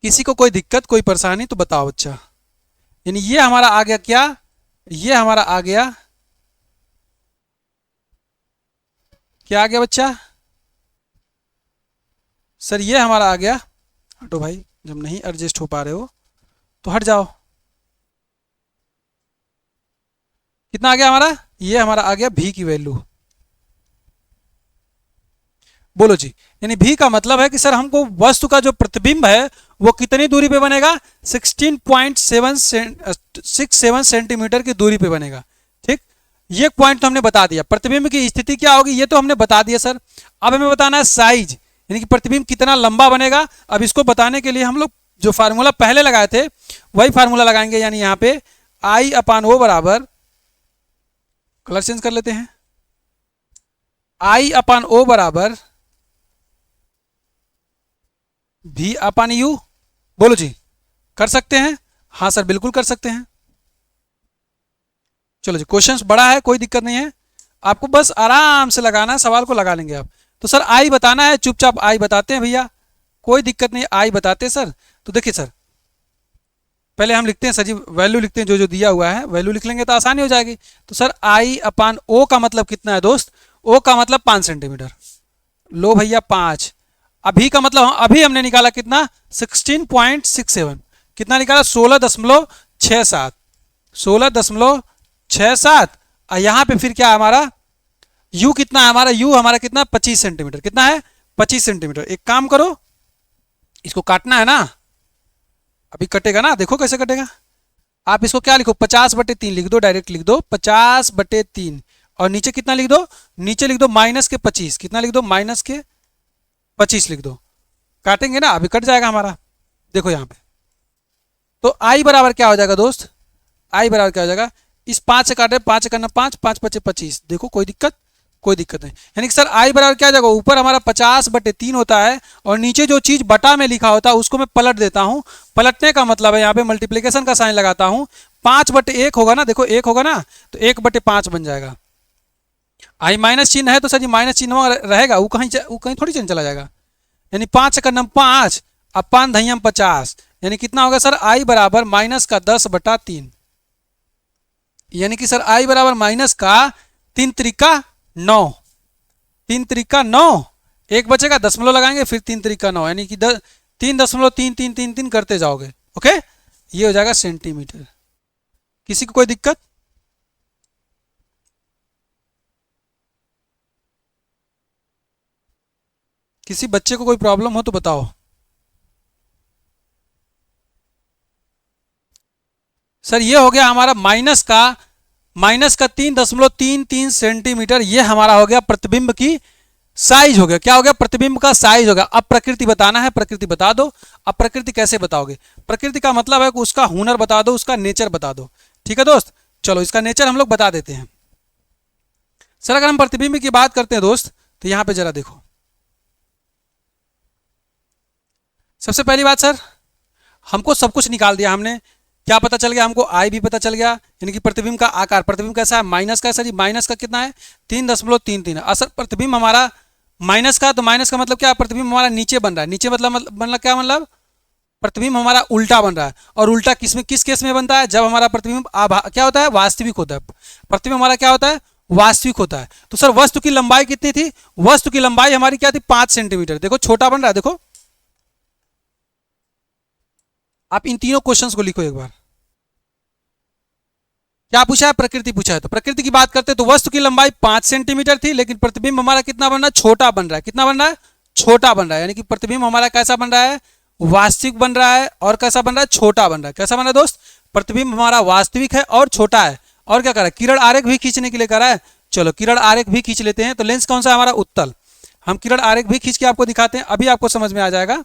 किसी को कोई दिक्कत, कोई परेशानी तो बताओ बच्चा। यानी ये हमारा आ गया क्या, ये हमारा आ गया, क्या आ गया बच्चा, सर ये हमारा आ गया। हटो भाई, जब नहीं एडजस्ट हो पा रहे हो तो हट जाओ। कितना आ गया हमारा, ये हमारा आ गया भी की वैल्यू। बोलो जी, यानी भी का मतलब है कि सर हमको वस्तु का जो प्रतिबिंब है वो कितनी दूरी पे बनेगा, 16.67 सेंटीमीटर की दूरी पे बनेगा। ठीक, ये पॉइंट तो हमने बता दिया। प्रतिबिंब की स्थिति क्या होगी ये तो हमने बता दिया सर। अब हमें बताना है साइज, यानी कि प्रतिबिंब कितना लंबा बनेगा। अब इसको बताने के लिए हम लोग जो फार्मूला पहले लगाए थे वही फार्मूला लगाएंगे, यानी यहाँ पे आई अपान ओ बराबर, कलर चेंज कर लेते हैं, आई अपान ओ बराबर भी अपान यू। बोलो जी, कर सकते हैं? हाँ सर बिल्कुल कर सकते हैं। चलो जी, क्वेश्चंस बड़ा है, कोई दिक्कत नहीं है, आपको बस आराम से लगाना है, सवाल को लगा लेंगे आप। तो सर आई बताना है, चुपचाप आई बताते हैं भैया, कोई दिक्कत नहीं, आई बताते हैं सर। तो देखिए सर, पहले हम लिखते हैं सर जी, वैल्यू लिखते हैं, जो जो दिया हुआ है वैल्यू लिख लेंगे तो आसानी हो जाएगी। तो सर आई अपान ओ का मतलब कितना है दोस्त, ओ का मतलब 5 सेंटीमीटर। लो भैया 5। अभी का मतलब अभी हमने निकाला कितना, 16.67, कितना निकाला, 16.67, 16.67। और यहाँ पे फिर क्या है हमारा, यू कितना है हमारा, यू हमारा कितना, 25 सेंटीमीटर। कितना है, 25 सेंटीमीटर। एक काम करो, इसको काटना है ना, अभी कटेगा ना, देखो कैसे कटेगा। आप इसको क्या लिखो, 50/3 लिख दो, डायरेक्ट लिख दो 50/3, और नीचे कितना लिख दो, नीचे लिख दो माइनस के 25, कितना लिख दो, माइनस के 25 लिख दो। काटेंगे ना, अभी कट जाएगा हमारा। देखो यहाँ पे तो आई बराबर क्या हो जाएगा दोस्त, आई बराबर क्या हो जाएगा, इस 5 से काटे, 5 करना 5, 5 5 25। देखो कोई दिक्कत, कोई दिक्कत नहीं। यानी कि सर आई बराबर क्या हो जाएगा, ऊपर हमारा 50/3 होता है और नीचे जो चीज बटा में लिखा होता है उसको मैं पलट देता हूँ। पलटने का मतलब है यहाँ पे मल्टीप्लीकेशन का साइन लगाता हूँ। 5/1 होगा ना, देखो 1 होगा ना, तो 1/5 बन जाएगा। आई माइनस चिन्ह है तो सर जी माइनस चिन्ह रहेगा, वो कहीं थोड़ी चला जाएगा। यानी 5 का नम 5, अब 5 धैयम 50, यानी कितना होगा सर, आई बराबर माइनस का 10/3। यानी कि सर आई बराबर माइनस का 3 त्रिका 9, 3 त्रिका 9, एक बचेगा, दशमलव लगाएंगे, फिर 3 त्रिका 9, यानी कि 3.33333 करते जाओगे। ओके, ये हो जाएगा सेंटीमीटर। किसी को कोई दिक्कत? किसी बच्चे को कोई प्रॉब्लम हो तो बताओ। सर ये हो गया हमारा माइनस का 3.33 सेंटीमीटर, ये हमारा हो गया प्रतिबिंब की साइज हो गया। क्या हो गया, प्रतिबिंब का साइज हो गया। अब प्रकृति बताना है, प्रकृति बता दो। अब प्रकृति कैसे बताओगे, प्रकृति का मतलब है कि उसका हुनर बता दो, उसका नेचर बता दो। ठीक है दोस्त, चलो इसका नेचर हम लोग बता देते हैं। सर अगर हम प्रतिबिंब की बात करते हैं दोस्त, तो यहां पे जरा देखो, सबसे पहली बात सर, हमको सब कुछ निकाल दिया हमने। क्या पता चल गया हमको, आई भी पता चल गया, यानी कि प्रतिबिंब का आकार, प्रतिबिंब कैसा है, माइनस का है सर जी, माइनस का कितना है, 3.33। असल प्रतिबिंब हमारा माइनस का, तो माइनस का मतलब क्या, प्रतिबिंब हमारा नीचे बन रहा है। नीचे मतलब क्या, मतलब प्रतिबिंब हमारा उल्टा बन रहा है। और उल्टा किस केस में बनता है, जब हमारा प्रतिबिंब क्या होता है, वास्तविक होता है। प्रतिबिंब हमारा क्या होता है, वास्तविक होता है। तो सर वस्तु की लंबाई कितनी थी, वस्तु की लंबाई हमारी क्या थी, 5 सेंटीमीटर। देखो छोटा बन रहा है, देखो आप इन तीनों क्वेश्चंस को लिखो एक बार। क्या पूछा है, प्रकृति पूछा है। तो प्रकृति की बात करते हैं तो वस्तु की लंबाई 5 सेंटीमीटर थी, लेकिन प्रतिबिंब हमारा कितना बन रहा है, छोटा बन रहा है। कितना बन रहा है, छोटा बन रहा है। यानी कि प्रतिबिंब हमारा कैसा बन रहा है, वास्तविक बन रहा है, और कैसा बन रहा है, छोटा बन रहा है। कैसा बन रहा है दोस्त, प्रतिबिंब हमारा वास्तविक है और छोटा है। और क्या कर रहा है, किरण आरेख भी खींचने के लिए कर रहा है। चलो किरण आरेख भी खींच लेते हैं। तो लेंस कौन सा है हमारा, उत्तल। हम किरण आरेख भी खींच के आपको दिखाते हैं, अभी आपको समझ में आ जाएगा।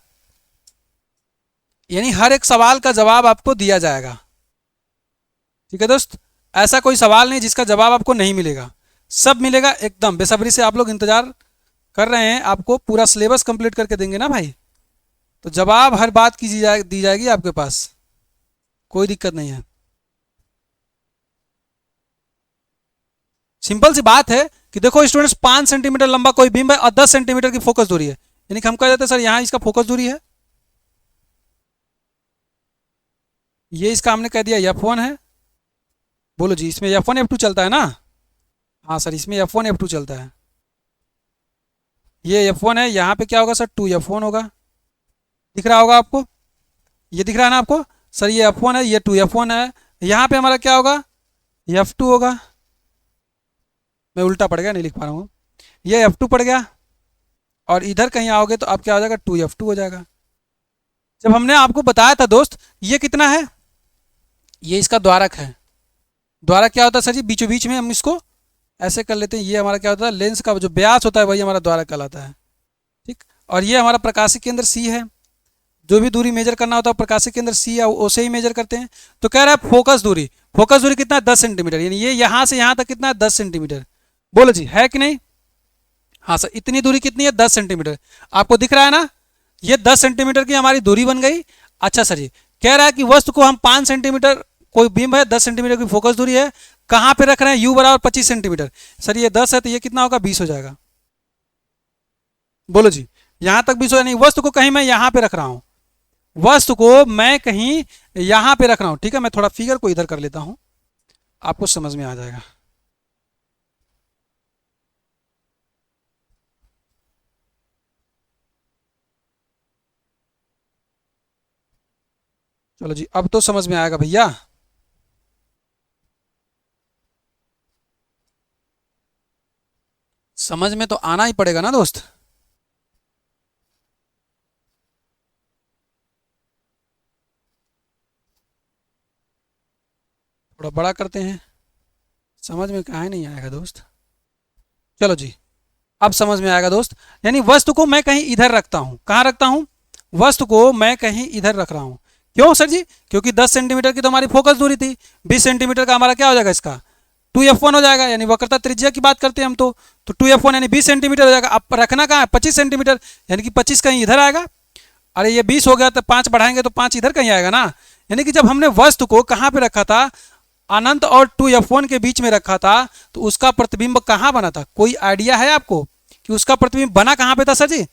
यानी हर एक सवाल का जवाब आपको दिया जाएगा। ठीक है दोस्त, ऐसा कोई सवाल नहीं जिसका जवाब आपको नहीं मिलेगा, सब मिलेगा एकदम। बेसब्री से आप लोग इंतजार कर रहे हैं, आपको पूरा सिलेबस कंप्लीट करके देंगे ना भाई, तो जवाब हर बात की दी जाएगी आपके पास, कोई दिक्कत नहीं है। सिंपल सी बात है कि देखो स्टूडेंट्स, 5 सेंटीमीटर लंबा कोई बिंब है और 10 सेंटीमीटर की फोकस दूरी है, यानी कि हम कह देते हैं सर यहाँ इसका फोकस दूरी है, ये इसका हमने कह दिया F1 है। बोलो जी, इसमें F1 F2 चलता है ना। हाँ सर, इसमें F1 F2 चलता है। ये F1 है, यहाँ पे क्या होगा सर, 2F1 होगा। दिख रहा होगा आपको, ये दिख रहा है ना आपको सर, ये F1 है, ये 2F1 है। यहाँ पे हमारा क्या होगा, F2 होगा। मैं उल्टा पड़ गया, नहीं लिख पा रहा हूँ। ये F2 पड़ गया, और इधर कहीं आओगे तो अब क्या हो जाएगा, 2F2 हो जाएगा। जब हमने आपको बताया था दोस्त, ये कितना है, ये इसका द्वारक है। द्वारक क्या होता है सर जी, बीचों बीच में हम इसको ऐसे कर लेते हैं, ये हमारा क्या होता है, लेंस का जो व्यास होता है वही हमारा द्वारक कहलाता है। ठीक, और ये हमारा प्रकाशिक केंद्र सी है। जो भी दूरी मेजर करना होता है प्रकाशिक केंद्र सी है उसे ही मेजर करते हैं। तो कह रहा है फोकस दूरी, फोकस दूरी कितना है, 10 सेंटीमीटर, यानी ये यहाँ से यहाँ तक कितना है, 10 सेंटीमीटर। बोलो जी, है कि नहीं। हाँ सर, इतनी दूरी कितनी है, 10 सेंटीमीटर। आपको दिख रहा है ना, ये 10 सेंटीमीटर की हमारी दूरी बन गई। अच्छा सर जी, कह रहा है कि वस्तु को हम 5 सेंटीमीटर, कोई बिंब है, 10 सेंटीमीटर की फोकस दूरी है, कहाँ पे रख रहे हैं, u बराबर 25 सेंटीमीटर। सर ये 10 है तो ये कितना होगा, 20 हो जाएगा। बोलो जी, यहां तक 20 हो, यानी वस्तु को कहीं मैं यहां पे रख रहा हूं, वस्तु को मैं कहीं यहां पे रख रहा हूं। ठीक है, मैं थोड़ा फिगर को इधर कर लेता हूं, आपको समझ में आ जाएगा। चलो जी, अब तो समझ में आएगा भैया। समझ में तो आना ही पड़ेगा ना दोस्त। थोड़ा बड़ा करते हैं, समझ में काहे नहीं आएगा दोस्त। चलो जी, अब समझ में आएगा दोस्त। यानी वस्तु को मैं कहीं इधर रखता हूं, कहां रखता हूं, वस्तु को मैं कहीं इधर रख रहा हूं। क्यों सर जी, क्योंकि 10 सेंटीमीटर की तो हमारी फोकस दूरी थी, 20 सेंटीमीटर का हमारा क्या हो जाएगा, इसका 2F1 हो जाएगा, यानी वक्रता त्रिज्या की बात करते हैं हम तो 2F1 यानी 20 सेंटीमीटर हो जाएगा। अब रखना कहाँ है, 25 सेंटीमीटर, यानी कि 25 कहीं इधर आएगा। अरे ये 20 हो गया तो 5 बढ़ाएंगे तो 5 इधर कहीं आएगा ना। यानी कि जब हमने वस्तु को कहाँ पे रखा था, अनंत और 2F1 के बीच में रखा था, तो उसका प्रतिबिंब कहाँ बना था, कोई आइडिया है आपको कि उसका प्रतिबिंब बना कहाँ पे था सर जी।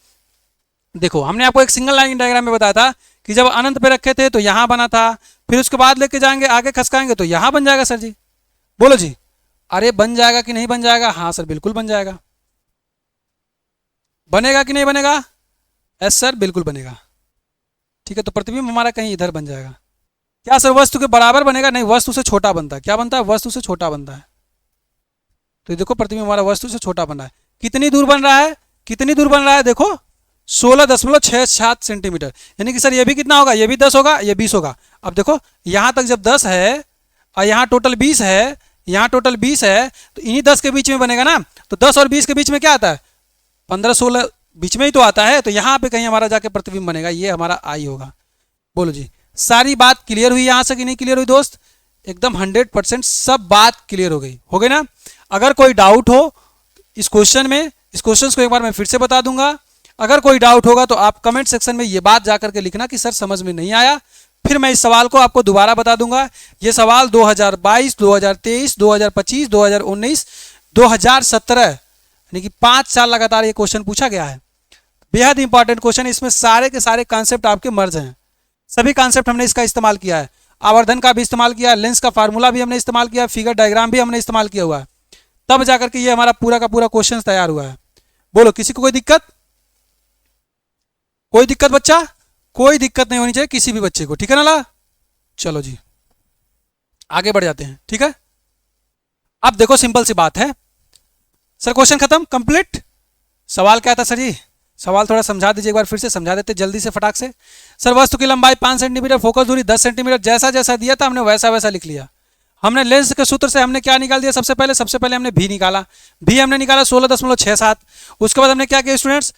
देखो, हमने आपको एक सिंगल लाइन डायग्राम में बताया था कि जब अनंत पे रखे थे तो यहां बना था, फिर उसके बाद लेके जाएंगे आगे खसकाएंगे तो यहां बन जाएगा सर जी। बोलो जी, अरे बन जाएगा कि नहीं बन जाएगा, हाँ सर बिल्कुल बन जाएगा। बनेगा कि नहीं बनेगा, यस सर बिल्कुल बनेगा। ठीक है, तो प्रतिबिंब हमारा कहीं इधर बन जाएगा। क्या सर वस्तु के बराबर बनेगा, नहीं, वस्तु से छोटा बनता है। क्या बनता है, वस्तु से छोटा बनता है। तो देखो प्रतिबिंब हमारा वस्तु से छोटा बन रहा है। कितनी दूर बन रहा है, कितनी दूर बन रहा है, देखो 16.67 सेंटीमीटर। यानी कि सर ये भी कितना होगा, ये भी 10 होगा, ये 20 होगा। अब देखो यहां तक जब 10 है और यहाँ टोटल 20 है, यहाँ टोटल 20 है, तो इन्हीं 10 के बीच में बनेगा ना। तो 10 और 20 के बीच में क्या आता है, 15-16 बीच में ही तो आता है। तो यहाँ पे कहीं हमारा जाके प्रतिबिंब बनेगा, ये हमारा आई होगा। बोलो जी, सारी बात क्लियर हुई यहाँ से कि नहीं क्लियर हुई दोस्त, एकदम 100% सब बात क्लियर हो गई ना। अगर कोई डाउट हो इस क्वेश्चन में, इस क्वेश्चन को एक बार मैं फिर से बता दूंगा। अगर कोई डाउट होगा तो आप कमेंट सेक्शन में ये बात जाकर के लिखना कि सर समझ में नहीं आया, फिर मैं इस सवाल को आपको दोबारा बता दूंगा। ये सवाल 2022, 2023, 2025, 2019, 2017 यानी कि 5 साल लगातार ये क्वेश्चन पूछा गया है। बेहद इंपॉर्टेंट क्वेश्चन, इसमें सारे के सारे कॉन्सेप्ट आपके मर्ज हैं, सभी कॉन्सेप्ट हमने इसका इस्तेमाल किया है। आवर्धन का भी इस्तेमाल किया है, लेंस का फार्मूला भी हमने इस्तेमाल किया है, फिगर डायग्राम भी हमने इस्तेमाल किया हुआ है, तब जाकर के ये हमारा पूरा का पूरा क्वेश्चन तैयार हुआ है। बोलो, किसी को कोई दिक्कत, कोई दिक्कत बच्चा, कोई दिक्कत नहीं होनी चाहिए किसी भी बच्चे को, ठीक है ना ला। चलो जी आगे बढ़ जाते हैं, ठीक है। अब देखो सिंपल सी बात है सर, क्वेश्चन खत्म कंप्लीट। सवाल क्या था सर जी, सवाल थोड़ा समझा दीजिए, एक बार फिर से समझा देते जल्दी से फटाक से। सर वस्तु की लंबाई 5 सेंटीमीटर, फोकस दूरी 10 सेंटीमीटर, जैसा जैसा दिया था हमने वैसा वैसा लिख लिया। हमने लेंस के सूत्र से हमने क्या निकाल दिया, सबसे पहले हमने भी निकाला, भी हमने निकाला 16.67। उसके बाद हमने क्या किया स्टूडेंट्स,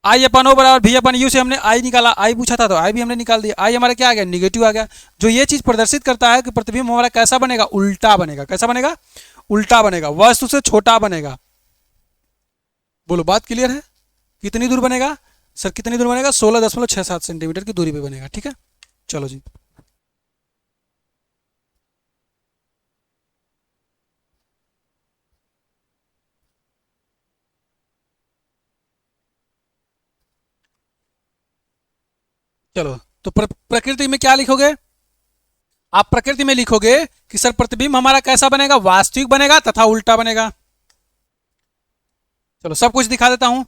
आई अपन ओ बराबर भी अपन यू से हमने आई निकाला, आई पूछा था तो आई भी हमने निकाल दिया। आई हमारा क्या आ गया, निगेटिव आ गया, जो ये चीज प्रदर्शित करता है कि प्रतिबिंब हमारा कैसा बनेगा, उल्टा बनेगा। कैसा बनेगा, उल्टा बनेगा, वस्तु से छोटा बनेगा। बोलो बात क्लियर है, कितनी दूर बनेगा सर, कितनी दूर बनेगा, 16.67 सेंटीमीटर की दूरी पे बनेगा, ठीक है। चलो जी चलो, तो प्रकृति में क्या लिखोगे, आप प्रकृति में लिखोगे कि सर प्रतिबिंब हमारा कैसा बनेगा, वास्तविक बनेगा तथा उल्टा बनेगा। चलो सब कुछ दिखा देता हूं।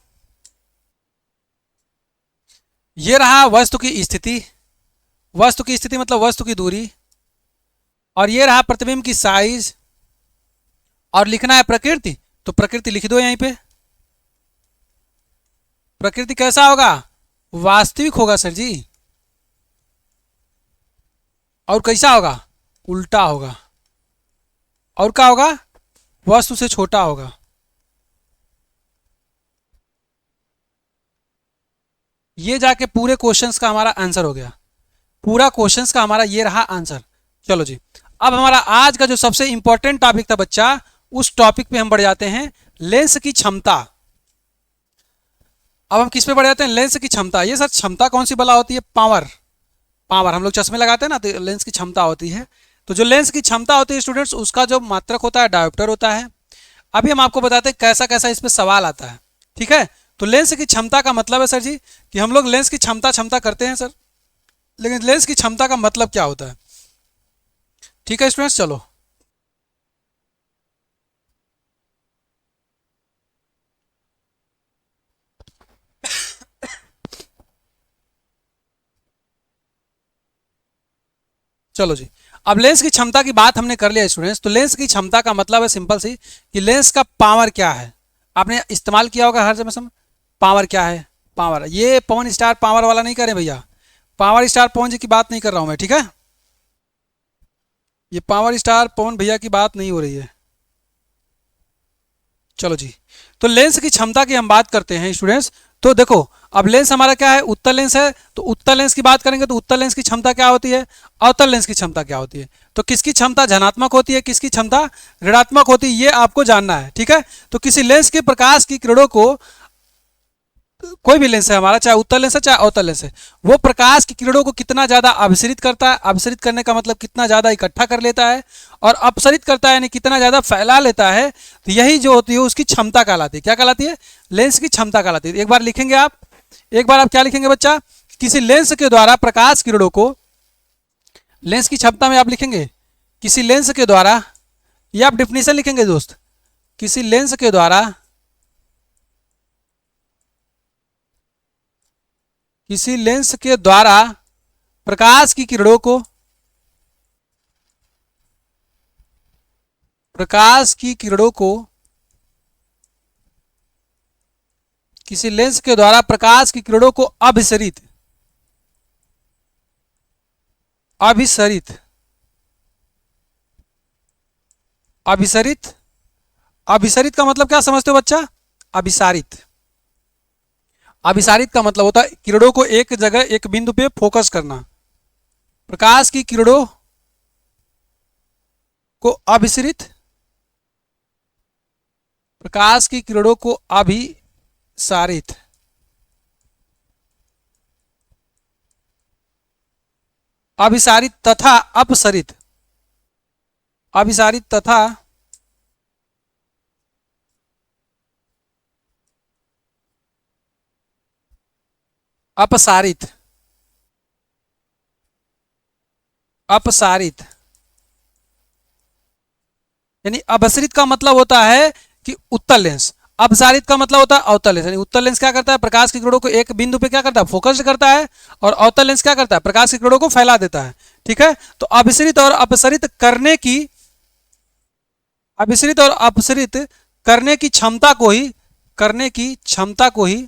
ये रहा वस्तु की स्थिति, वस्तु की स्थिति मतलब वस्तु की दूरी, और ये रहा प्रतिबिंब की साइज, और लिखना है प्रकृति तो प्रकृति लिख दो यहीं पे। प्रकृति कैसा होगा? वास्तविक होगा सर जी। और कैसा होगा? उल्टा होगा। और क्या होगा? वस्तु से छोटा होगा। ये जाके पूरे क्वेश्चंस का हमारा आंसर हो गया। पूरा क्वेश्चंस का हमारा ये रहा आंसर। चलो जी, अब हमारा आज का जो सबसे इंपॉर्टेंट टॉपिक था बच्चा, उस टॉपिक पे हम बढ़ जाते हैं, लेंस की क्षमता। अब हम किस पे बढ़ जाते हैं? लेंस की क्षमता। ये सर क्षमता कौन सी बला होती है? पावर। पावर, हम लोग चश्मे लगाते हैं ना, तो लेंस की क्षमता होती है। तो जो लेंस की क्षमता होती है स्टूडेंट्स, उसका जो मात्रक होता है डायोप्टर होता है। अभी हम आपको बताते हैं कैसा कैसा इस पे सवाल आता है। ठीक है, तो लेंस की क्षमता का मतलब है सर जी कि हम लोग लेंस की क्षमता क्षमता करते हैं सर, लेकिन लेंस की क्षमता का मतलब क्या होता है? ठीक है स्टूडेंट्स, चलो चलो जी। अब लेंस की क्षमता की बात हमने कर लिया स्टूडेंट्स, तो लेंस की क्षमता का मतलब है सिंपल सी कि लेंस का पावर क्या है। आपने इस्तेमाल किया होगा हर जगह समय। पावर क्या है? पावर, ये पवन स्टार पावर वाला नहीं करें भैया, पावर स्टार पवन जी की बात नहीं कर रहा हूं मैं, ठीक है? ये पावर स्टार पवन भैया की बात नहीं हो रही है। चलो जी, तो लेंस की क्षमता की हम बात करते हैं स्टूडेंट्स। तो देखो, अब लेंस हमारा क्या है? उत्तल लेंस है। तो उत्तल लेंस की बात करेंगे तो उत्तल लेंस की क्षमता क्या होती है? अवतल लेंस की क्षमता क्या होती है? तो किसकी क्षमता धनात्मक होती है, किसकी क्षमता ऋणात्मक होती है, ये आपको जानना है। ठीक है, तो किसी लेंस के प्रकाश की किरणों को, कोई भी लेंस है हमारा, चाहे उत्तल लेंस है चाहे अवतल लेंस है, वो प्रकाश की किरणों को कितना ज्यादा अभिसरित करता है। अभिसरित करने का मतलब कितना ज्यादा इकट्ठा कर लेता है, और अपसरित करता है यानी कितना ज्यादा फैला लेता है। तो यही जो होती है उसकी क्षमता कहलाती है। क्या कहलाती है? लेंस की क्षमता कहलाती है। एक बार लिखेंगे आप, एक बार आप क्या लिखेंगे बच्चा? किसी लेंस के द्वारा प्रकाश किरणों को, लेंस की क्षमता में आप लिखेंगे किसी लेंस के द्वारा, ये आप डिफिनेशन लिखेंगे दोस्त, किसी लेंस के द्वारा, किसी लेंस के द्वारा प्रकाश की किरणों को, प्रकाश की किरणों को, किसी लेंस के द्वारा प्रकाश की किरणों को अभिसरित, अभिसरित, अभिसरित, अभिसरित का मतलब क्या समझते हो बच्चा? अभिसारित। अभिसारित का मतलब होता है किरणों को एक जगह एक बिंदु पे फोकस करना। प्रकाश की किरणों को अभिसरित, प्रकाश की किरणों को अभिसारित, अभिसारित तथा अपसरित, अभिसारित तथा अपसारित, अपसारित। यानी अपसरित का मतलब होता है कि उत्तल लेंस, अपसारित का मतलब होता है अवतल लेंस। यानी उत्तल लेंस क्या करता है? प्रकाश की किरणों को एक बिंदु पे क्या करता है? फोकस करता है। और अवतल लेंस क्या करता है? प्रकाश की किरणों को फैला देता है। ठीक है, तो अभिसरित और अपसरित करने की, अभिसरित और अपसरित करने की क्षमता को ही, करने की क्षमता को ही,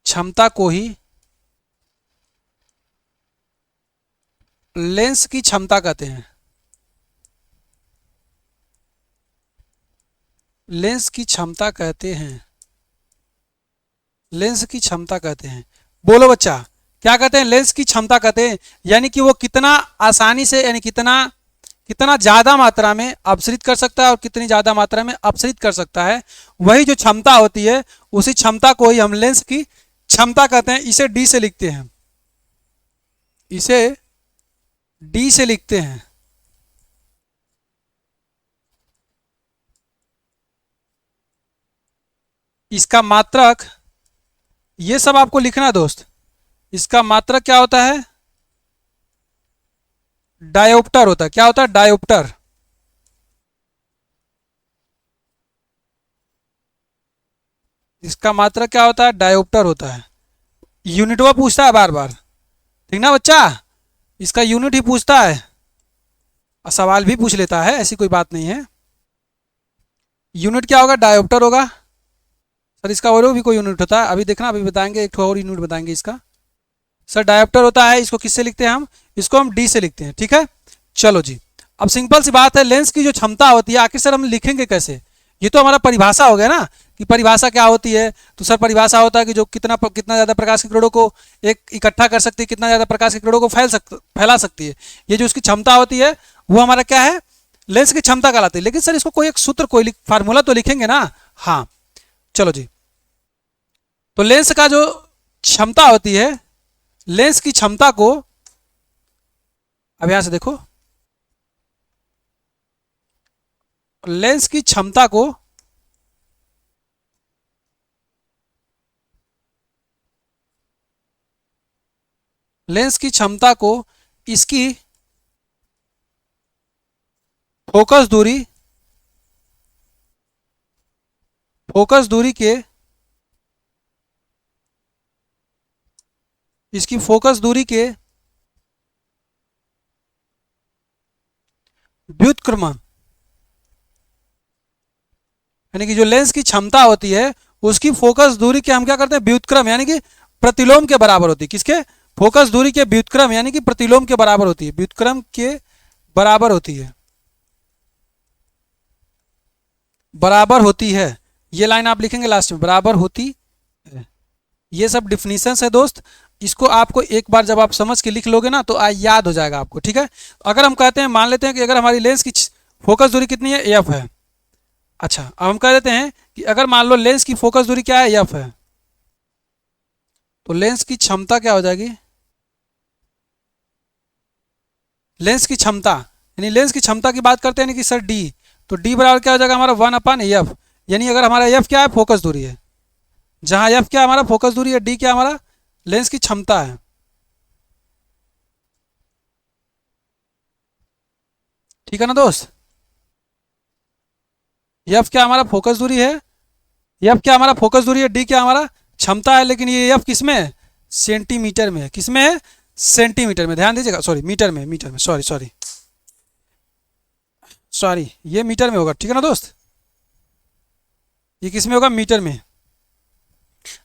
क्षमता को ही लेंस की क्षमता कहते हैं। लेंस की क्षमता कहते हैं, लेंस की क्षमता कहते हैं। बोलो बच्चा, क्या कहते हैं? लेंस की क्षमता कहते हैं। यानी कि वो कितना आसानी से, यानी कितना कितना ज्यादा मात्रा में अपसरित कर सकता है और कितनी ज्यादा मात्रा में अपसरित कर सकता है, वही जो क्षमता होती है, उसी क्षमता को ही हम लेंस की क्षमता कहते हैं। इसे डी से लिखते हैं, इसे डी से लिखते हैं। इसका मात्रक, ये सब आपको लिखना है दोस्त। इसका मात्रक क्या होता है? डायोप्टर होता है। क्या होता है? डायोप्टर। इसका मात्रक क्या होता है? डायोप्टर होता है। यूनिट वो पूछता है बार बार, ठीक ना बच्चा? इसका यूनिट ही पूछता है। सवाल भी पूछ लेता है, ऐसी कोई बात नहीं है। यूनिट क्या होगा? डायोप्टर होगा। सर इसका और भी कोई यूनिट होता है? अभी देखना, अभी बताएंगे, एक और यूनिट बताएंगे इसका। सर डायोप्टर होता है, इसको किससे लिखते हैं हम? इसको हम डी से लिखते हैं, ठीक है। चलो जी, अब सिंपल सी बात है, लेंस की जो क्षमता होती है आखिर सर हम लिखेंगे कैसे? ये तो हमारा परिभाषा हो गया ना, कि परिभाषा क्या होती है। तो सर परिभाषा होता है कि जो कितना ज़्यादा प्रकाश के किरणों को एक इकट्ठा कर सकती है, कितना ज़्यादा प्रकाश के किरणों को फैला सकती है। ये जो उसकी क्षमता होती है वो हमारा क्या है? लेंस की क्षमता कहलाती है। लेकिन सर इसको कोई एक सूत्र, कोई फार्मूला तो लिखेंगे ना। हाँ चलो जी, तो लेंस का जो क्षमता होती है, लेंस की क्षमता को, अब यहां से देखो, लेंस की क्षमता को लेंस की क्षमता को इसकी फोकस दूरी, फोकस दूरी के इसकी फोकस दूरी के व्युत्क्रमण, यानी कि जो लेंस की क्षमता होती है उसकी फोकस दूरी के हम क्या करते हैं? व्युत्क्रम, यानी कि प्रतिलोम के बराबर होती है। किसके? फोकस दूरी के व्युत्क्रम, यानी कि प्रतिलोम के बराबर होती है, व्युत्क्रम के बराबर होती है, बराबर होती है। ये लाइन आप लिखेंगे लास्ट में, बराबर होती है। ये सब डिफिनीशंस है दोस्त, इसको आपको एक बार जब आप समझ के लिख लोगे ना तो याद हो जाएगा आपको, ठीक है। अगर हम कहते हैं, मान लेते हैं कि अगर हमारी लेंस की फोकस दूरी कितनी है? एफ है। अच्छा, अब हम कह देते हैं कि अगर मान लो लेंस की फोकस दूरी क्या है? एफ है, तो लेंस की क्षमता क्या हो जाएगी? लेंस की क्षमता, यानी लेंस की क्षमता की बात करते हैं कि सर डी, तो डी बराबर क्या हो जाएगा हमारा? 1/f। यानी अगर हमारा एफ क्या है? फोकस दूरी है। जहां एफ क्या हमारा? फोकस दूरी है। डी क्या हमारा? लेंस की क्षमता है। ठीक है ना दोस्त? एफ क्या हमारा? फोकस दूरी है। एफ क्या हमारा? फोकस दूरी है। डी क्या हमारा? क्षमता है। लेकिन ये एफ किस में है? सेंटीमीटर में है। किस में है? सेंटीमीटर में। ध्यान दीजिएगा, सॉरी मीटर में, मीटर में, सॉरी सॉरी सॉरी, ये मीटर में होगा, ठीक है ना दोस्त? ये किस में होगा? मीटर में।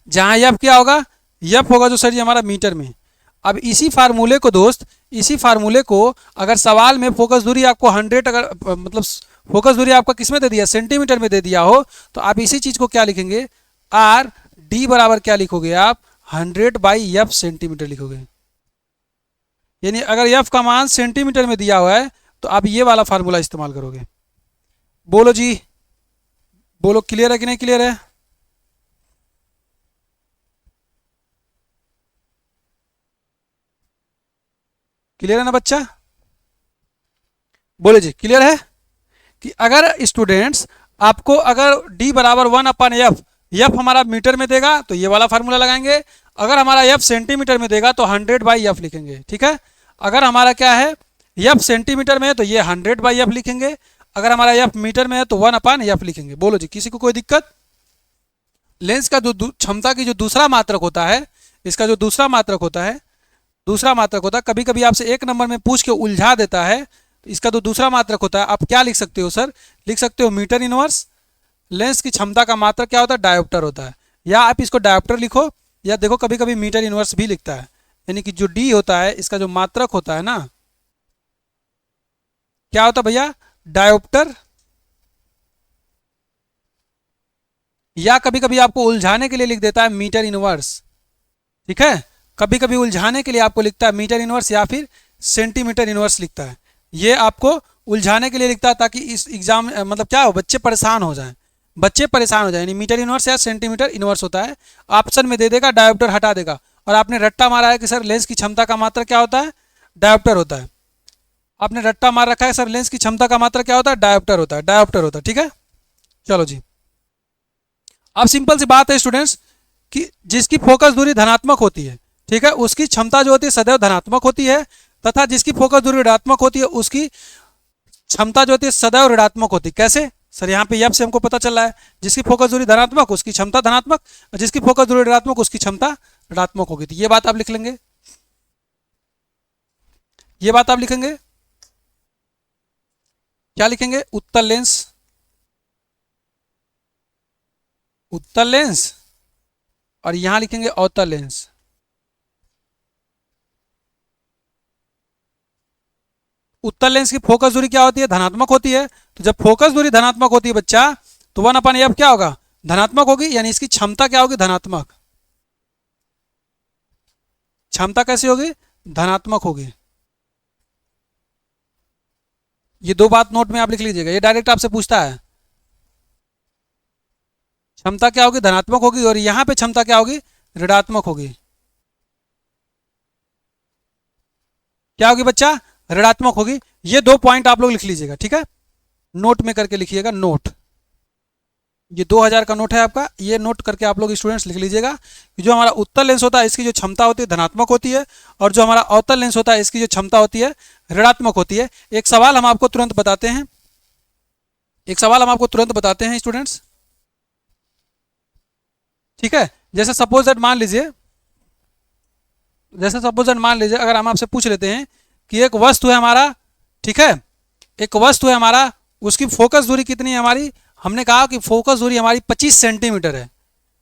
जहां एफ क्या होगा? एफ होगा जो सर ये हमारा मीटर में। अब इसी फार्मूले को दोस्त, इसी फार्मूले को अगर सवाल में फोकस दूरी आपको 100, अगर मतलब फोकस दूरी आपका किस में दे दिया? सेंटीमीटर में दे दिया हो, तो आप इसी चीज को क्या लिखेंगे? आर डी बराबर क्या लिखोगे आप? 100/f सेंटीमीटर लिखोगे। यानी अगर एफ का मान सेंटीमीटर में दिया हुआ है तो आप ये वाला फार्मूला इस्तेमाल करोगे। बोलो जी, बोलो, क्लियर है कि नहीं क्लियर है? क्लियर है ना बच्चा? बोले जी, क्लियर है? कि अगर स्टूडेंट्स आपको अगर d बराबर 1/f, एफ हमारा मीटर में देगा तो ये वाला फार्मूला लगाएंगे। अगर हमारा एफ सेंटीमीटर में देगा तो 100/f लिखेंगे, ठीक है। अगर हमारा क्या है? एफ सेंटीमीटर में है तो ये 100/f लिखेंगे। अगर हमारा एफ मीटर में है तो 1/f लिखेंगे। बोलो जी, किसी को कोई दिक्कत? लेंस का जो क्षमता की जो दूसरा मात्रक होता है, इसका जो दूसरा मात्रक होता है, दूसरा मात्रक होता है, कभी कभी आपसे एक नंबर में पूछ के उलझा देता है। तो इसका जो दूसरा मात्रक होता है आप क्या लिख सकते हो सर? लिख सकते हो मीटर इनवर्स। लेंस की क्षमता का मात्रक क्या होता है? डायोप्टर होता है। या आप इसको डायोप्टर लिखो, या देखो कभी कभी मीटर इनवर्स भी लिखता है। यानी कि जो डी होता है इसका जो मात्रक होता है ना, क्या होता है भैया? डायोप्टर। या कभी कभी आपको उलझाने के लिए लिख देता है मीटर इनवर्स, ठीक है। कभी कभी उलझाने के लिए आपको लिखता है मीटर इनवर्स या फिर सेंटीमीटर इनवर्स लिखता है। ये आपको उलझाने के लिए लिखता है ताकि इस एग्जाम मतलब क्या हो, बच्चे परेशान हो जाएं, बच्चे परेशान हो जाए। यानी मीटर इनवर्स या सेंटीमीटर इनवर्स होता है। ऑप्शन में दे देगा, डायोप्टर हटा देगा, और आपने रट्टा मारा है कि सर लेंस की क्षमता का मात्रा क्या होता है? डायोप्टर होता है। आपने रट्टा मार रखा है सर लेंस की क्षमता का मात्रा क्या होता है? डायोप्टर होता है, डायोप्टर होता है, ठीक है। चलो जी, अब सिंपल सी बात है स्टूडेंट्स कि जिसकी फोकस दूरी धनात्मक होती है, ठीक है, उसकी क्षमता जो होती है सदैव धनात्मक होती है, तथा जिसकी फोकस दूरी ऋणात्मक होती है उसकी क्षमता जो होती है सदैव ऋणात्मक होती है। कैसे सर? यहाँ पे एफ से हमको पता चल रहा है, जिसकी फोकस दूरी धनात्मक उसकी क्षमता धनात्मक, और जिसकी फोकस दूरी ऋणात्मक उसकी क्षमता ऋणात्मक होगी। तो ये बात आप लिख लेंगे, ये बात आप लिखेंगे। क्या लिखेंगे? उत्तल लेंस, उत्तल लेंस, और यहां लिखेंगे अवतल लेंस। उत्तल लेंस की फोकस दूरी क्या होती है? धनात्मक होती है। तो जब फोकस दूरी धनात्मक होती है बच्चा, तो 1/f क्या होगा? धनात्मक होगी, यानी इसकी क्षमता क्या होगी? धनात्मक। क्षमता कैसी होगी? धनात्मक होगी। ये दो बात नोट में आप लिख लीजिएगा, ये डायरेक्ट आपसे पूछता है। क्षमता क्या होगी? धनात्मक होगी, और यहां पे क्षमता क्या होगी? ऋणात्मक होगी। क्या होगी बच्चा? ऋणात्मक होगी। ये दो पॉइंट आप लोग लिख लीजिएगा, ठीक है? नोट में करके लिखिएगा, नोट। ये 2000 का नोट है आपका, ये नोट करके आप लोग स्टूडेंट्स लिख लीजिएगा कि जो हमारा उत्तल लेंस होता है इसकी जो क्षमता होती है धनात्मक होती है, और जो हमारा अवतल लेंस होता है इसकी जो क्षमता होती है ऋणात्मक होती है। एक सवाल हम आपको तुरंत बताते हैं, एक सवाल हम आपको तुरंत बताते हैं स्टूडेंट्स, ठीक है? जैसे सपोज दैट मान लीजिए, जैसे सपोज दैट मान लीजिए अगर हम आपसे पूछ लेते हैं कि एक वस्तु है हमारा, ठीक है, एक वस्तु है हमारा, उसकी फोकस दूरी कितनी है हमारी? हमने कहा कि फोकस दूरी हमारी 25 सेंटीमीटर है।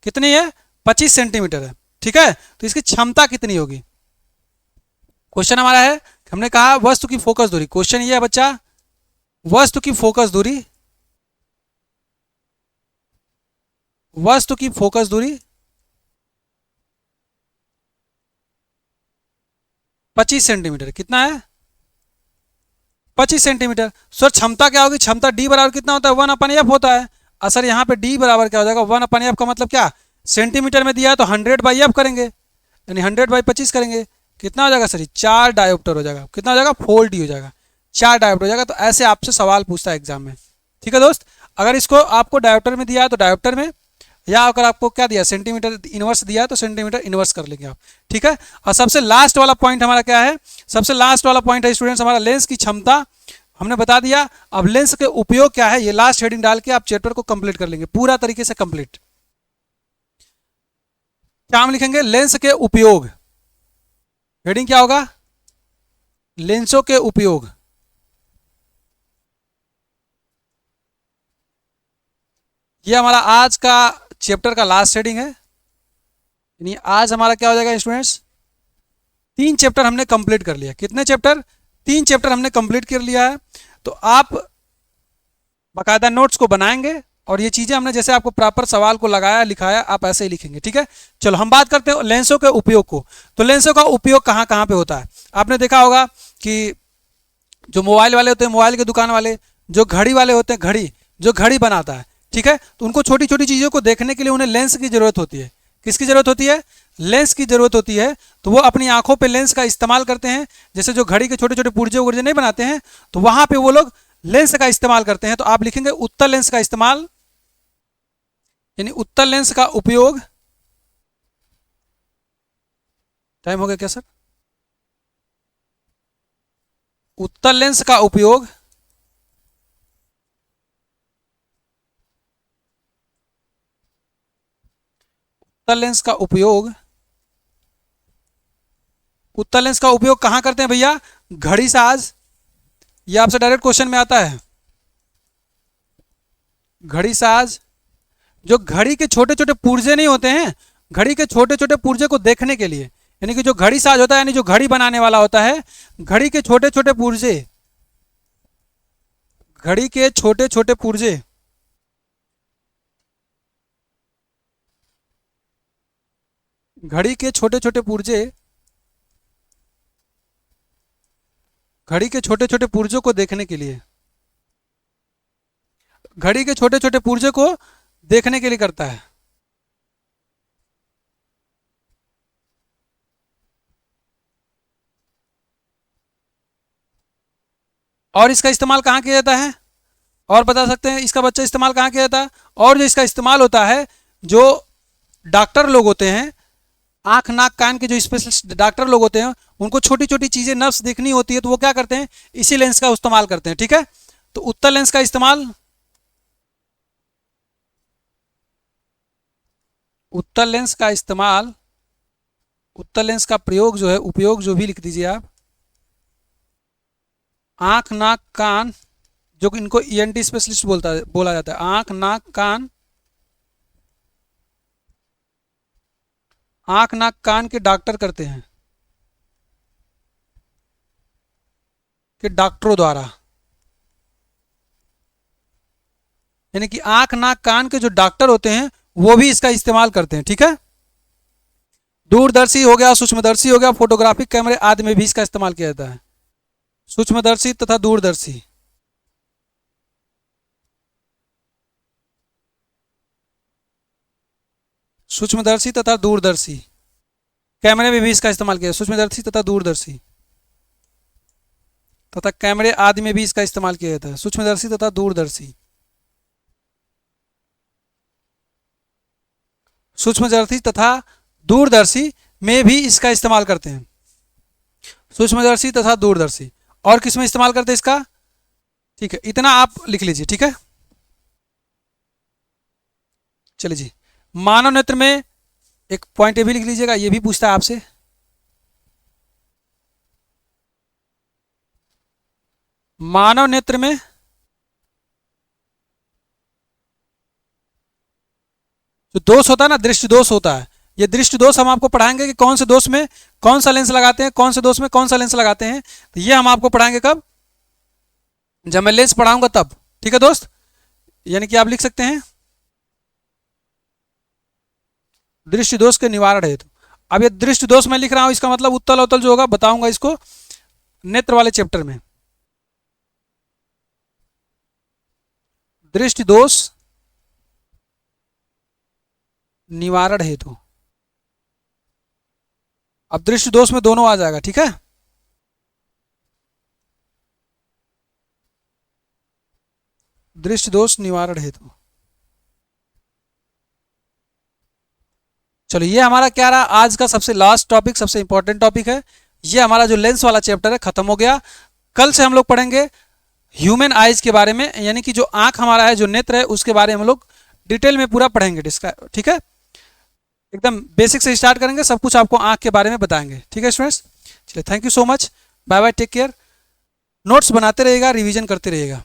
कितनी है? 25 सेंटीमीटर है, ठीक है? तो इसकी क्षमता कितनी होगी? क्वेश्चन हमारा है, हमने कहा वस्तु की फोकस दूरी, क्वेश्चन ये है बच्चा, वस्तु की फोकस दूरी, वस्तु की फोकस दूरी 25 सेंटीमीटर, कितना है? 25 सेंटीमीटर। सर क्षमता क्या होगी? क्षमता डी बराबर कितना होता है? 1/f होता है। सर यहाँ पे डी बराबर क्या हो जाएगा? 1/f का मतलब क्या? सेंटीमीटर में दिया है तो 100/f करेंगे, यानी 100/25 करेंगे। कितना हो जाएगा सर? 4 डायोप्टर हो जाएगा। कितना हो जाएगा? 4d हो जाएगा, 4 डायोप्टर हो जाएगा। तो ऐसे आपसे सवाल पूछता है एग्जाम में, ठीक है दोस्त? अगर इसको आपको डायोप्टर में दिया है तो डायोप्टर में, या अगर आपको क्या दिया, सेंटीमीटर इनवर्स दिया है तो सेंटीमीटर इनवर्स कर लेंगे आप, ठीक है? और सबसे लास्ट वाला पॉइंट हमारा क्या है? सबसे लास्ट वाला पॉइंट है स्टूडेंट्स हमारा लेंस की क्षमता, हमने बता दिया। अब लेंस के उपयोग क्या है, ये लास्ट हेडिंग डाल के आप चैप्टर को कंप्लीट कर लेंगे, पूरा तरीके से कंप्लीट। क्या हम लिखेंगे? लेंस के उपयोग। हेडिंग क्या होगा? लेंसों के उपयोग। ये हमारा आज का चैप्टर का लास्ट हेडिंग है, यानी आज हमारा क्या हो जाएगा स्टूडेंट्स? 3 चैप्टर हमने कंप्लीट कर लिया। कितने चैप्टर? 3 चैप्टर हमने कंप्लीट कर लिया है। तो आप बाकायदा नोट्स को बनाएंगे, और ये चीज़ें हमने जैसे आपको प्रॉपर सवाल को लगाया लिखाया, आप ऐसे ही लिखेंगे, ठीक है? चलो हम बात करते हैं लेंसों के उपयोग को। तो लेंसों का उपयोग कहाँ कहाँ पे होता है? आपने देखा होगा कि जो मोबाइल वाले होते हैं, मोबाइल की दुकान वाले, जो घड़ी वाले होते हैं, घड़ी, जो घड़ी बनाता है, ठीक है, तो उनको छोटी छोटी चीज़ों को देखने के लिए उन्हें लेंस की ज़रूरत होती है। किसकी ज़रूरत होती है? लेंस की ज़रूरत होती है। तो वो अपनी आंखों पे लेंस का इस्तेमाल करते हैं। जैसे जो घड़ी के छोटे छोटे पुर्जे उर्जे नहीं बनाते हैं, तो वहाँ पे वो लोग लेंस का इस्तेमाल करते हैं। तो आप लिखेंगे उत्तल लेंस का इस्तेमाल, यानी उत्तल लेंस का उपयोग। टाइम हो गया क्या सर? उत्तल लेंस का उपयोग उत्तल लेंस का उपयोग, उत्तल लेंस का उपयोग कहाँ करते हैं भैया? घड़ी साज। ये आपसे डायरेक्ट क्वेश्चन में आता है, घड़ी साज। जो घड़ी के छोटे छोटे पुर्जे नहीं होते हैं, घड़ी के छोटे छोटे पुर्जे को देखने के लिए, यानी कि जो घड़ी साज होता है, यानी जो घड़ी बनाने वाला होता है, घड़ी के छोटे छोटे पुर्जे, घड़ी के छोटे छोटे पुर्जे, घड़ी के छोटे छोटे पुर्जे, घड़ी के छोटे छोटे पुर्जों को देखने के लिए, घड़ी के छोटे छोटे पुर्जे को देखने के लिए करता है। और इसका इस्तेमाल कहाँ किया जाता है? और बता सकते हैं इसका बच्चा इस्तेमाल कहाँ किया जाता है? और जो इसका इस्तेमाल होता है, जो डॉक्टर लोग होते हैं, आंख नाक कान के जो स्पेशलिस्ट डॉक्टर लोग होते हैं, उनको छोटी छोटी चीजें नफ्स देखनी होती है, तो वो क्या करते हैं? इसी लेंस का इस्तेमाल करते हैं, ठीक है? तो उत्तल लेंस का इस्तेमाल, उत्तल लेंस का इस्तेमाल, उत्तल लेंस का प्रयोग जो है, उपयोग जो भी लिख दीजिए आप, आंख नाक कान जो कि इनको ईएनटी स्पेशलिस्ट बोला जाता है। आंख नाक कान, आंख नाक कान के डॉक्टर करते हैं, कि डॉक्टरों द्वारा, यानी कि आंख नाक कान के जो डॉक्टर होते हैं वो भी इसका इस्तेमाल करते हैं। ठीक है, दूरदर्शी हो गया, सूक्ष्मदर्शी हो गया, फोटोग्राफिक कैमरे आदि में भी इसका इस्तेमाल किया जाता है। सूक्ष्मदर्शी तथा दूरदर्शी, सूक्ष्मदर्शी तथा दूरदर्शी कैमरे में भी इसका इस्तेमाल किया, सूक्ष्मदर्शी तथा दूरदर्शी तथा कैमरे आदि में भी इसका इस्तेमाल किया जाता है। सूक्ष्मदर्शी तथा दूरदर्शी, सूक्ष्मदर्शी तथा दूरदर्शी में भी इसका इस्तेमाल करते हैं। सूक्ष्मदर्शी तथा दूरदर्शी, और किस में इस्तेमाल करते हैं इसका? ठीक है, इतना आप लिख लीजिए। ठीक है, चलिए जी, मानव नेत्र में एक पॉइंट ये भी लिख लीजिएगा, ये भी पूछता है आपसे। मानव नेत्र में जो दोष होता है ना, दृष्टि दोष होता है, ये दृष्टि दोष हम आपको पढ़ाएंगे कि कौन से दोष में कौन सा लेंस लगाते हैं, कौन से दोष में कौन सा लेंस लगाते हैं। तो ये हम आपको पढ़ाएंगे कब? जब मैं लेंस पढ़ाऊंगा तब। ठीक है दोस्त, यानी कि आप लिख सकते हैं दृष्टि दोष के निवारण हेतु। अब ये दृष्टि दोष मैं लिख रहा हूं, इसका मतलब उत्तल अवतल जो होगा बताऊंगा इसको नेत्र वाले चैप्टर में। दृष्टि दोष निवारण हेतु, अब दृष्टि दोष में दोनों आ जाएगा। ठीक है, दृष्टि दोष निवारण हेतु। चलो, ये हमारा क्या रहा आज का सबसे लास्ट टॉपिक, सबसे इंपॉर्टेंट टॉपिक है। ये हमारा जो लेंस वाला चैप्टर है खत्म हो गया। कल से हम लोग पढ़ेंगे ह्यूमन आइज के बारे में, यानी कि जो आंख हमारा है, जो नेत्र है, उसके बारे में हम लोग डिटेल में पूरा पढ़ेंगे डिस्क्राइब। ठीक है, एकदम बेसिक से स्टार्ट करेंगे, सब कुछ आपको आंख के बारे में बताएंगे। ठीक है स्टूडेंट्स, चलिए thank you so much, bye bye, take care. Notes बनाते रहिएगा, रिवीजन करते रहिएगा।